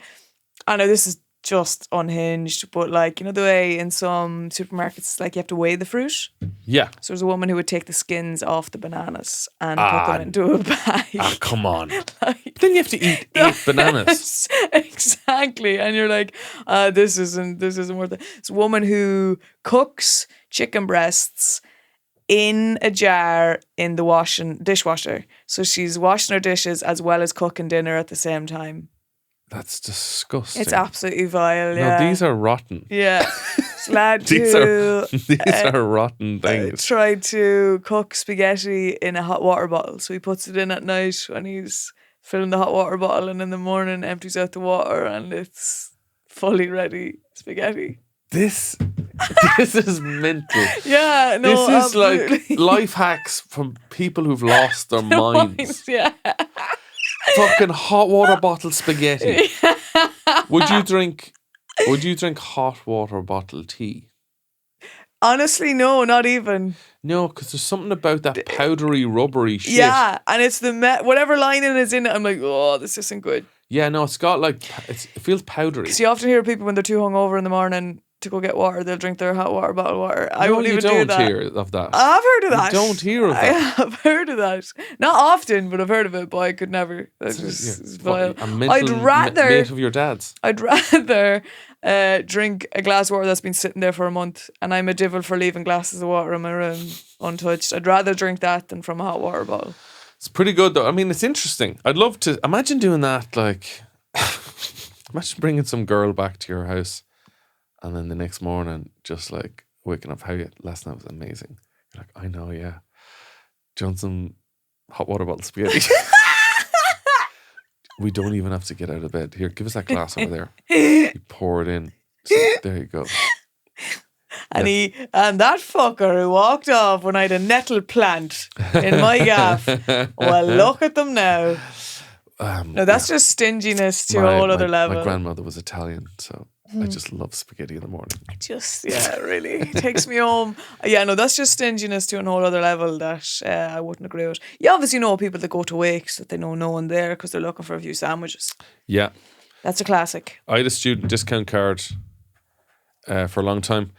I know this is just unhinged, but like, you know the way in some supermarkets, it's like you have to weigh the fruit. Yeah. So there's a woman who would take the skins off the bananas and put them into a bag. Ah, come on. Then you have to eat 8 bananas. Exactly. And you're like, this isn't worth it. It's a woman who cooks chicken breasts in a jar in the dishwasher. So she's washing her dishes as well as cooking dinner at the same time. That's disgusting. It's absolutely vile. Yeah. No, these are rotten. Yeah. Lad These who are rotten things. tried to cook spaghetti in a hot water bottle. So he puts it in at night when he's filling the hot water bottle, and in the morning empties out the water and it's fully ready spaghetti. This is mental. Yeah, no, this is absolutely. like life hacks from people who've lost their minds. Yeah. Fucking hot water bottle spaghetti. Would you drink hot water bottle tea? Honestly, no, not even. No, because there's something about that powdery, rubbery shit. Yeah, and it's the whatever lining is in it. I'm like, oh, this isn't good. Yeah, no, it's got like it feels powdery. Because you often hear people when they're too hungover in the morning to go get water, they'll drink their hot water, bottled water. I won't even do that. You don't hear of that. I've heard of that. You don't hear of I that. have heard of that. Not often, but I've heard of it. But I could never. That's just vile. A mental I'd rather mate of your dad's. I'd rather drink a glass of water that's been sitting there for a month, and I'm a devil for leaving glasses of water in my room untouched. I'd rather drink that than from a hot water bottle. It's pretty good though. I mean, it's interesting. I'd love to imagine doing that. Like, imagine bringing some girl back to your house, and then the next morning, just like waking up, last night was amazing. You're like, I know, yeah. Johnson, hot water bottle spaghetti. We don't even have to get out of bed. Here, give us that glass over there. You pour it in. So, there you go. And that fucker who walked off when I had a nettle plant in my gaff. Well, look at them now. No, that's just stinginess to a whole other level. My grandmother was Italian, so I just love spaghetti in the morning. Really it takes me home. Yeah, no, that's just stinginess to a whole other level that I wouldn't agree with. You obviously know people that go to wakes that they know no one there because they're looking for a few sandwiches. Yeah. That's a classic. I had a student discount card for a long time.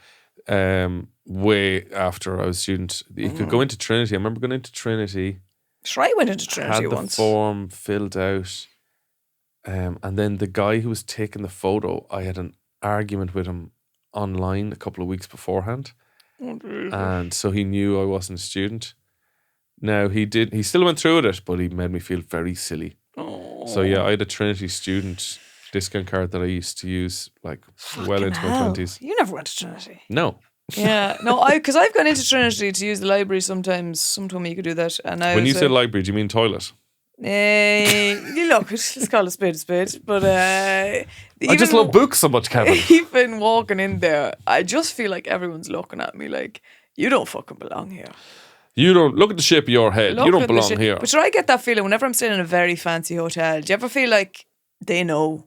Way after I was a student. You could go into Trinity. I remember going into Trinity. Sure, I went into Trinity had the once. form filled out. And then the guy who was taking the photo, I had an argument with him online a couple of weeks beforehand. And so he knew I wasn't a student. Now he still went through with it, but he made me feel very silly. So yeah, I had a Trinity student discount card that I used to use like well into my 20s. You never went to Trinity. No. Yeah, no, because I've gone into Trinity to use the library sometimes. Some told me you could do that. And when you say library, do you mean toilet? Look, let's call it a spade. But I just love books so much, Kevin. Even walking in there, I just feel like everyone's looking at me like, you don't fucking belong here. You don't look at the shape of your head. You don't belong here. But sure, I get that feeling whenever I'm staying in a very fancy hotel. Do you ever feel like they know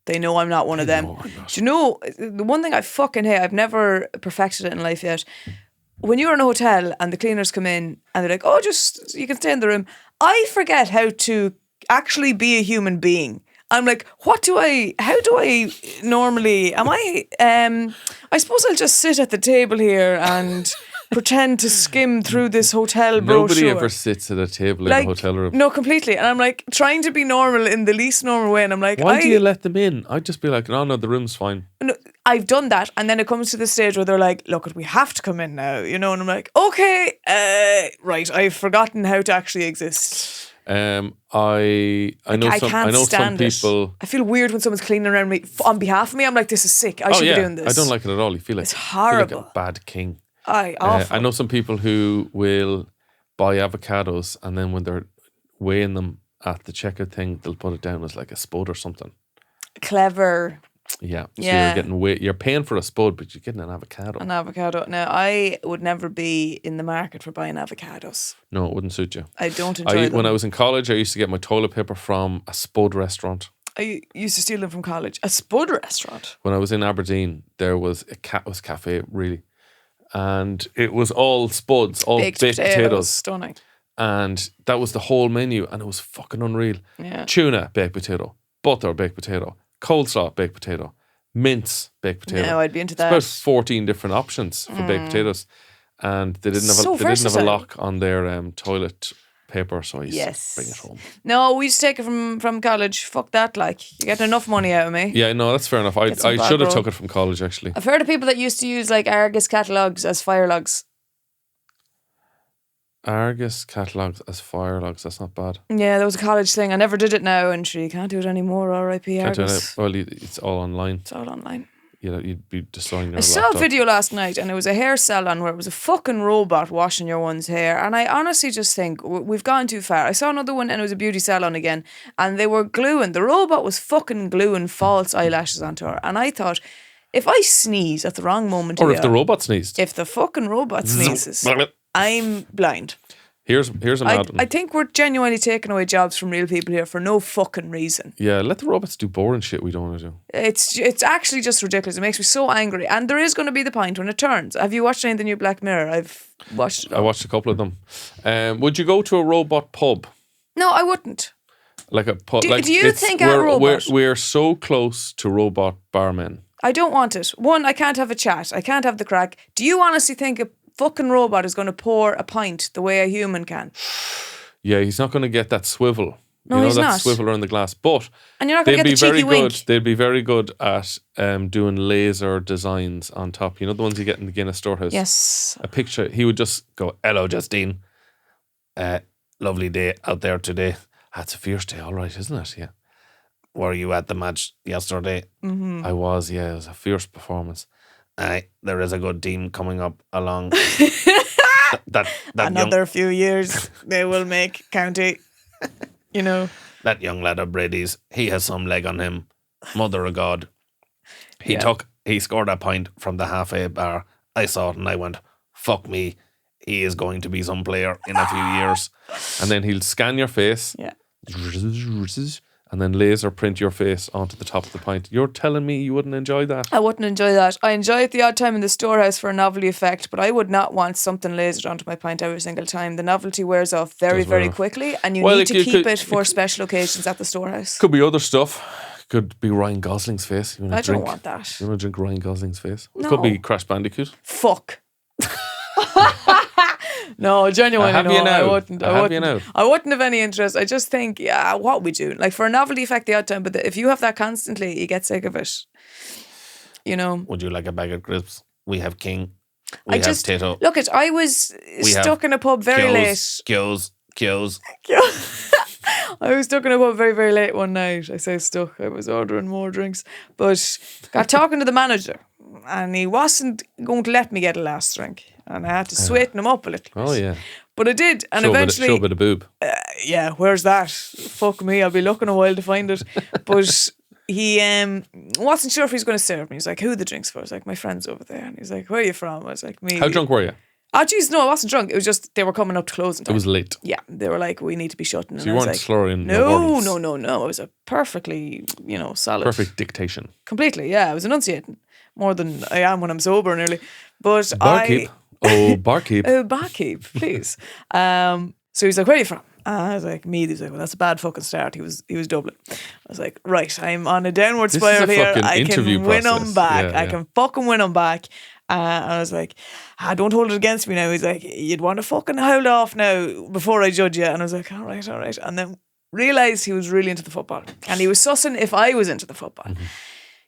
I'm not one of them? Do you know, the one thing I fucking hate, I've never perfected it in life yet. When you're in a hotel and the cleaners come in and they're like, oh, just, you can stay in the room. I forget how to actually be a human being. I'm like, how do I normally, I suppose I'll just sit at the table here and pretend to skim through this hotel brochure. Nobody ever sits at a table in a hotel room. No, completely. And I'm like trying to be normal in the least normal way. And I'm like, why do you let them in? I'd just be like, no, the room's fine. No, I've done that. And then it comes to the stage where they're like, look, we have to come in now, you know? And I'm like, okay, right, I've forgotten how to actually exist. I know some people. I feel weird when someone's cleaning around me on behalf of me. I'm like, this is sick. I should be doing this. I don't like it at all. You feel like it's horrible. Feel like a bad king. Awful. I know some people who will buy avocados and then when they're weighing them at the checkout thing, they'll put it down as like a spud or something. Clever. Yeah. So you're getting you're paying for a spud, but you're getting an avocado. An avocado. Now, I would never be in the market for buying avocados. No, it wouldn't suit you. I don't enjoy them. When I was in college, I used to get my toilet paper from a spud restaurant. I used to steal them from college. A spud restaurant? When I was in Aberdeen, there was a Catwas Cafe, really. And it was all spuds, all baked potatoes. Stunning. And that was the whole menu, and it was fucking unreal. Yeah. Tuna, baked potato. Butter, baked potato. Coleslaw, baked potato. Mince, baked potato. No, I'd be into that. It's about 14 different options for baked potatoes. And they didn't have a lock on their toilet paper, so I used to bring it home. No, we used to take it from college. Fuck that, like. You get enough money out of me. Yeah, no, that's fair enough. I should have took it from college, actually. I've heard of people that used to use like Argus catalogues as fire logs. Argus catalogues as fire logs, that's not bad. Yeah, that was a college thing. I never did it now, and you can't do it anymore. R.I.P. Argus. Well, it's all online. It's all online. You'd be destroying your I saw a video last night, and it was a hair salon where it was a fucking robot washing your one's hair, and I honestly just think we've gone too far. I saw another one, and it was a beauty salon again, and they were gluing. The robot was fucking gluing false eyelashes onto her, and I thought, if I sneeze at the wrong moment, or if the robot sneezed, if the fucking robot sneezes, I'm blind. Here's a mad one. I think we're genuinely taking away jobs from real people here for no fucking reason. Yeah, let the robots do boring shit we don't want to do. It's actually just ridiculous. It makes me so angry. And there is going to be the point when it turns. Have you watched any of the new Black Mirror? I've watched it all. I watched a couple of them. Would you go to a robot pub? No, I wouldn't. Like a pub? Do you think a robot? We're so close to robot barmen. I don't want it. One, I can't have a chat. I can't have the crack. Do you honestly think a fucking robot is going to pour a pint the way a human can? Yeah, he's not going to get that swivel. No, he's that not. swivel around the glass. But and you're not going to get the cheeky wink. They'd be very good at doing laser designs on top. You know the ones you get in the Guinness Storehouse? Yes. A picture. He would just go, "Hello, Justine. Lovely day out there today. That's a fierce day, all right, isn't it? Yeah. Were you at the match yesterday?" Mm-hmm. I was, yeah. It was a fierce performance. There is a good team coming up along. that Another few years, they will make county. You know. That young lad of Brady's, he has some leg on him. Mother of God. He scored a point from the halfway bar. I saw it and I went, fuck me. He is going to be some player in a few years. And then he'll scan your face. Yeah. And then laser print your face onto the top of the pint. You're telling me you wouldn't enjoy that? I wouldn't enjoy that. I enjoy it the odd time in the storehouse for a novelty effect, but I would not want something lasered onto my pint every single time. The novelty wears off very, very quickly, and you need to keep it for special occasions at the storehouse. Could be other stuff. Could be Ryan Gosling's face. I don't want that. You want to drink Ryan Gosling's face? No. It could be Crash Bandicoot. Fuck. No, genuinely, I wouldn't. I wouldn't have any interest. I just think, what we do, like for a novelty effect the odd time, but if you have that constantly, you get sick of it. You know. Would you like a bag of crisps? We have King. We have Tito. Look, I was stuck in a pub very late. Skills. I was stuck in a pub very, very late one night. I say stuck. I was ordering more drinks, but got talking to the manager, and he wasn't going to let me get a last drink. And I had to sweeten him up a little bit. Oh, yeah. But I did. And eventually... Show a bit of boob. Yeah, where's that? Fuck me, I'll be looking a while to find it. But he wasn't sure if he was going to serve me. He's like, who are the drinks for? I was like, my friend's over there. And he's like, where are you from? I was like, me. How drunk were you? Oh, geez, no, I wasn't drunk. It was just, they were coming up to closing time. It was late. Yeah, they were like, we need to be shutting. So you weren't slurring? No. It was a perfectly, solid. Perfect dictation. Completely, yeah. I was enunciating more than I am when I'm sober nearly. But Barkeep. Barkeep. Barkeep, please. So he's like, where are you from? I was like, me. He's like, well, that's a bad fucking start. He was Dublin. I was like, right, I'm on a downward spiral here. I can win him back. I can fucking win him back. And I was like, don't hold it against me now. He's like, you'd want to fucking hold off now before I judge you. And I was like, all right. And then realised he was really into the football. And he was sussing if I was into the football.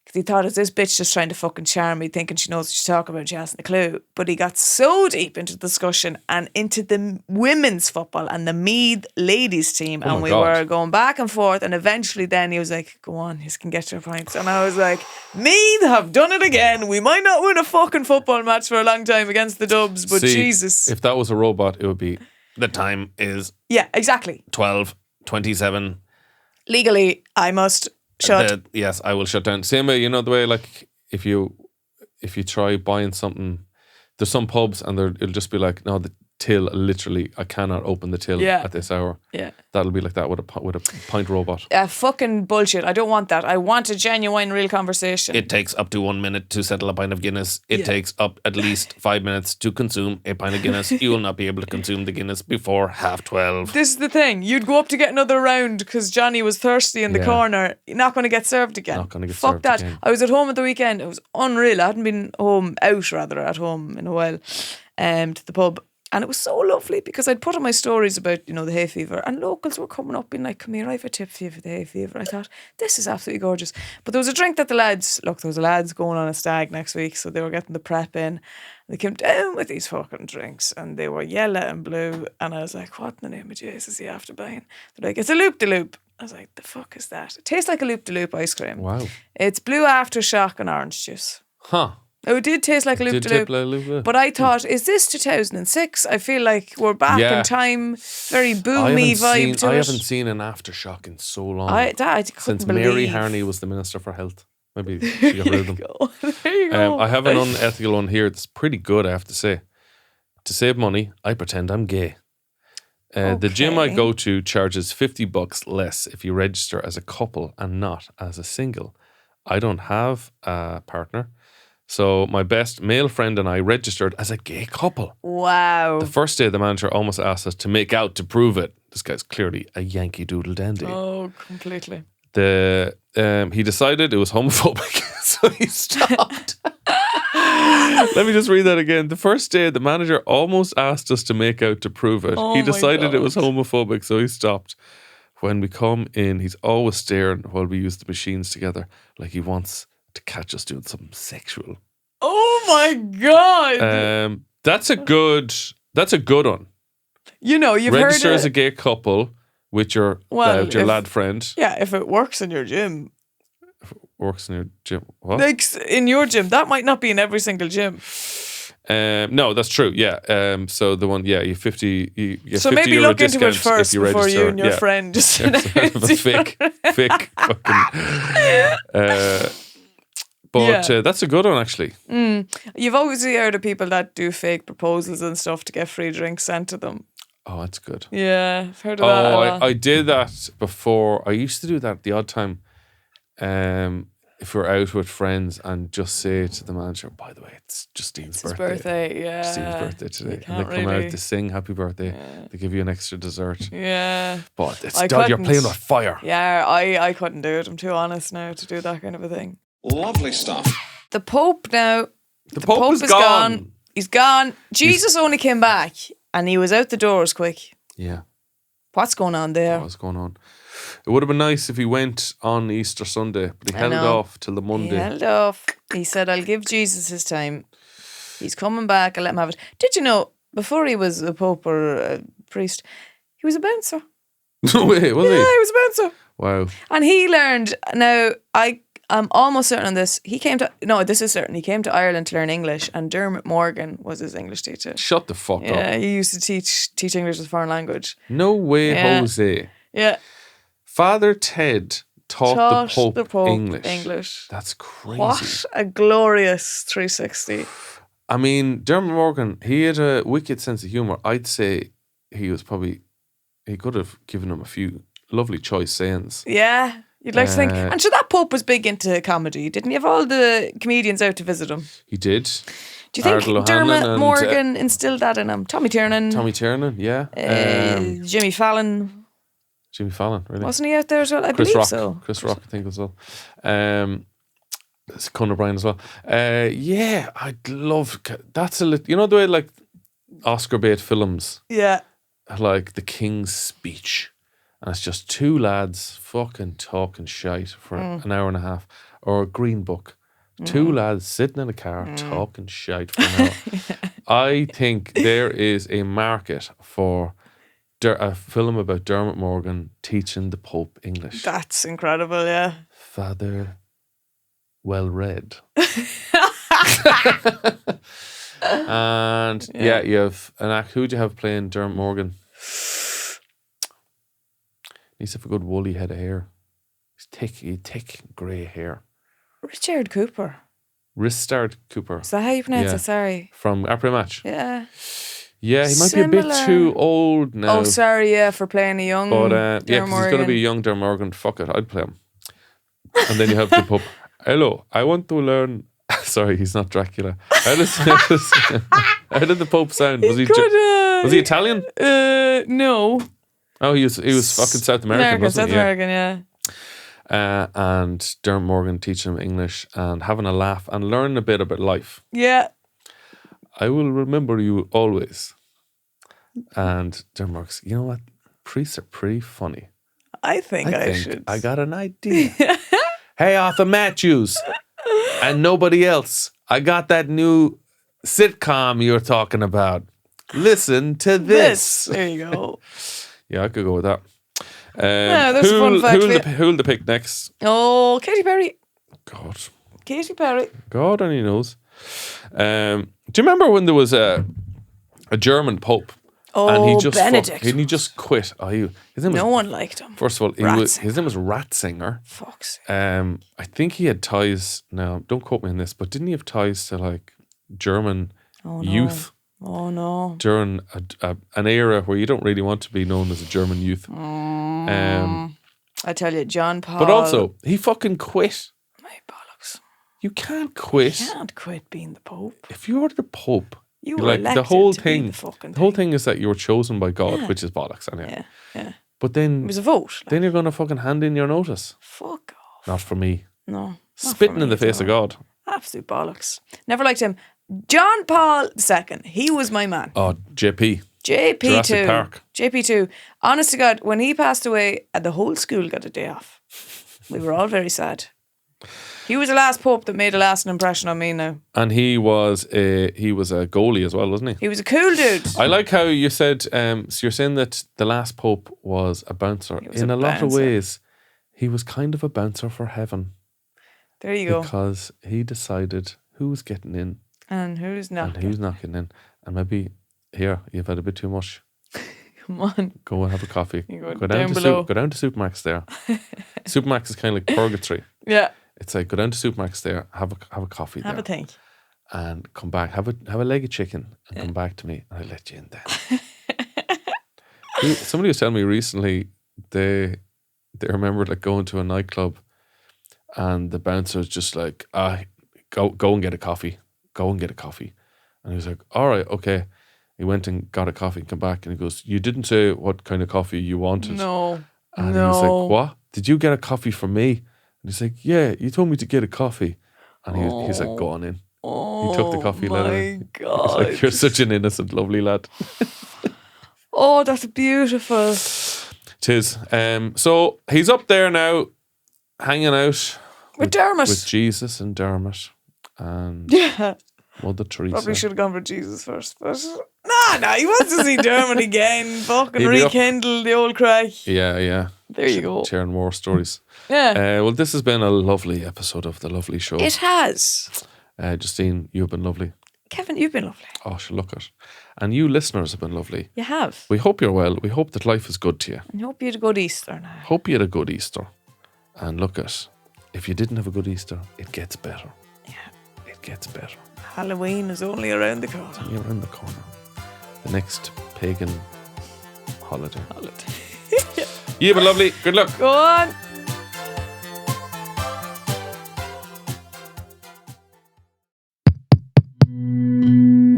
Because he thought, is this bitch just trying to fucking charm me, thinking she knows what she's talking about, she hasn't a clue. But he got so deep into the discussion and into the women's football and the Meath ladies team. Oh and we God. were going back and forth. And eventually then he was like, go on, you can get your points. And I was like, Meath have done it again. We might not win a fucking football match for a long time against the Dubs, but See, Jesus. If that was a robot, it would be, the time is Yeah, exactly. 12:27. Legally, I must shut. Yes, I will shut down. Same way, the way like if you try buying something, there's some pubs and it'll just be like, no, the till, literally, I cannot open the till at this hour. Yeah. That'll be like that with a pint robot. Fucking bullshit. I don't want that. I want a genuine, real conversation. It takes up to 1 minute to settle a pint of Guinness. It takes up at least 5 minutes to consume a pint of Guinness. You will not be able to consume the Guinness before 12:30. This is the thing. You'd go up to get another round because Johnny was thirsty in the corner. You're not going to get served again. Not going to get Fuck served that. again. I was at home at the weekend. It was unreal. I hadn't been at home in a while, to the pub. And it was so lovely because I'd put on my stories about, the hay fever, and locals were coming up being like, come here, I have a tip for you for the hay fever. I thought, this is absolutely gorgeous. But there was a drink that there was lads going on a stag next week, so they were getting the prep in. They came down with these fucking drinks and they were yellow and blue. And I was like, what in the name of Jesus are you after buying? They're like, it's a loop-de-loop. I was like, the fuck is that? It tastes like a loop-de-loop ice cream. Wow. It's blue aftershock and orange juice. Huh. Oh, it did taste like a loop-de-loop. But I thought, is this 2006? I feel like we're back in time. Very boomy vibe to it. I haven't seen an aftershock in so long. I couldn't Since believe. Mary Harney was the Minister for Health. Maybe she got rid of them. There you go. I have an unethical one here that's pretty good, I have to say. To save money, I pretend I'm gay. The gym I go to charges $50 less if you register as a couple and not as a single. I don't have a partner. So my best male friend and I registered as a gay couple. Wow. The first day, the manager almost asked us to make out to prove it. This guy's clearly a Yankee Doodle dandy. Oh, completely. He decided it was homophobic, so he stopped. Let me just read that again. The first day, the manager almost asked us to make out to prove it. Oh He my decided it God. was homophobic, so he stopped. When we come in, he's always staring while we use the machines together, like he wants to catch us doing something sexual. Oh my God. That's a good one. You've Register heard as a gay couple with your if- lad friend. Yeah, if it works in your gym. Works in your gym. What? Like in your gym. That might not be in every single gym. No, that's true. Yeah. So the one, you 50. You get So 50 maybe euro look into it discount first if you before register. you and your friend just sit It's down. sort of a fake fucking. But that's a good one, actually. You've obviously heard of people that do fake proposals and stuff to get free drinks sent to them. Oh, that's good. Yeah, I've heard of that. a lot. I did that before. I used to do that the odd time. If we're out with friends and just say to the manager, by the way, it's Justine's His birthday. birthday, yeah. Justine's birthday today. You And they can't come really- out to sing happy birthday. They give you an extra dessert. Yeah. But it's I done. You're couldn't. playing with fire. Yeah, I couldn't do it. I'm too honest now to do that kind of a thing. Lovely stuff. The Pope now. The Pope is gone. He's gone. Jesus only came back and he was out the doors quick. Yeah. What's going on there? What's going on? It would have been nice if he went on Easter Sunday, but he I held know. off till the Monday. He held off. He said, I'll give Jesus his time. He's coming back. I'll let him have it. Did you know, before he was a pope or a priest, he was a bouncer? No way, was Yeah, he? he was a bouncer. Wow. And he learned, now I'm almost certain on this, this is certain, he came to Ireland to learn English and Dermot Morgan was his English teacher. Shut the fuck up. Yeah, he used to teach English as a foreign language. No way, Yeah. Jose. Yeah. Father Ted taught the Pope English. That's crazy. What a glorious 360. I mean, Dermot Morgan, he had a wicked sense of humour. I'd say he could have given him a few lovely choice sayings. Yeah, you'd like to think. And sure, that Pope was big into comedy. Didn't he have all the comedians out to visit him? He did. Do you think Ardal O'Hanlon Dermot and, Morgan instilled that in him? Tommy Tiernan. Yeah. Jimmy Fallon. Jimmy Fallon, really. Wasn't he out there as well? I Chris believe Rock. so. Chris Rock, I think, as well. It's Conan O'Brien as well. Yeah, I'd love... That's you know the way, like, Oscar bait films? Yeah. Like The King's Speech. And it's just two lads fucking talking shite for an hour and a half. Or Green Book. Two lads sitting in a car talking shite for an hour. I think there is a market for a film about Dermot Morgan teaching the Pope English. That's incredible, yeah. Father, well read. And yeah, you have an act. Who do you have playing Dermot Morgan? Needs to have a good woolly head of hair. He's thick grey hair. Richard Cooper. Ristard Cooper. Is that how you pronounce it? Sorry. From Après Match. Yeah. Yeah, he might be a bit too old now. Oh, sorry, yeah, for playing a young But yeah, because he's going to be a young Dermot Morgan. Fuck it, I'd play him. And then you have the Pope. Hello, I want to learn... Sorry, he's not Dracula. How did the Pope sound? Was he Italian? No. Oh, he was fucking South American, wasn't he? South American, yeah. And Dermot Morgan teaching him English and having a laugh and learning a bit about life. Yeah. I will remember you always. And Dermot Morgan, you know what? Priests are pretty funny. I think I should. I got an idea. Hey, Arthur Matthews and nobody else. I got that new sitcom you're talking about. Listen to this. There you go. Yeah, I could go with that. There's a fun fact. Who'll the pick next? Oh, Katy Perry. God. Katy Perry. God only knows. Do you remember when there was a German Pope? Oh, and he just Benedict. And he just quit. No one liked him. First of all, his name was Ratzinger. Fuck's sake. I think he had ties. Now, don't quote me on this, but didn't he have ties to like German youth? Oh no! During an era where you don't really want to be known as a German youth. I tell you, John Paul. But also, he fucking quit. My bollocks! You can't quit. You can't quit being the Pope. If you're the Pope, you were like elected the whole to thing. The whole thing is that you were chosen by God, which is bollocks. Anyway. Yeah. But then it was a vote. Then you're gonna fucking hand in your notice. Fuck off. Not for me. No. Spitting in the face of God. Absolute bollocks. Never liked him. John Paul II. He was my man. Oh, JP. JP2. Park. JP2. Honest to God, when he passed away, the whole school got a day off. We were all very sad. He was the last Pope that made a lasting impression on me now. And he was a goalie as well, wasn't he? He was a cool dude. I like how you said, so you're saying that the last Pope was a bouncer. In a lot of ways, he was kind of a bouncer for heaven. There you go. Because he decided who was getting in. And who's knocking. And who's knocking in. And maybe, here, you've had a bit too much. Come on. Go and have a coffee. Go down below. Go down to Supermax there. Supermax is kind of like purgatory. Yeah. It's like, go down to Supermax there, have a coffee there. Have a think. And come back, have a leg of chicken and come back to me and I'll let you in then. Somebody was telling me recently they remembered like going to a nightclub and the bouncer was just like, go and get a coffee. Go and get a coffee. And he was like, all right, okay. He went and got a coffee and come back and he goes, you didn't say what kind of coffee you wanted. No. And he was like, what? Did you get a coffee for me? And he's like, yeah, you told me to get a coffee. And he's like, go on in. He took the coffee letter. Oh my God. He's like, you're such an innocent, lovely lad. Oh, that's beautiful. Tis. So he's up there now, hanging out with Dermot. With Jesus and Dermot. And Mother Teresa. Probably should have gone for Jesus first, but nah, he wants to see Dermot again. Fucking rekindle the old crack. Yeah. There you go. Sharing more stories. Yeah. Well, this has been a lovely episode of The Lovely Show. It has. Justine, you've been lovely. Kevin, you've been lovely. Oh, look it. And you listeners have been lovely. You have. We hope you're well. We hope that life is good to you. And hope you had a good Easter now. Hope you had a good Easter. And look it. If you didn't have a good Easter, it gets better. Yeah. It gets better. Halloween is only around the corner. Only around the corner. The next pagan holiday. You've been lovely. Good luck. Go on.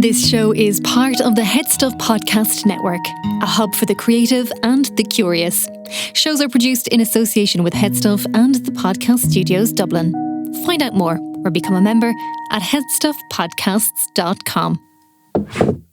This show is part of the HeadStuff Podcast Network, a hub for the creative and the curious. Shows are produced in association with HeadStuff and the Podcast Studios Dublin. Find out more or become a member at headstuffpodcasts.com.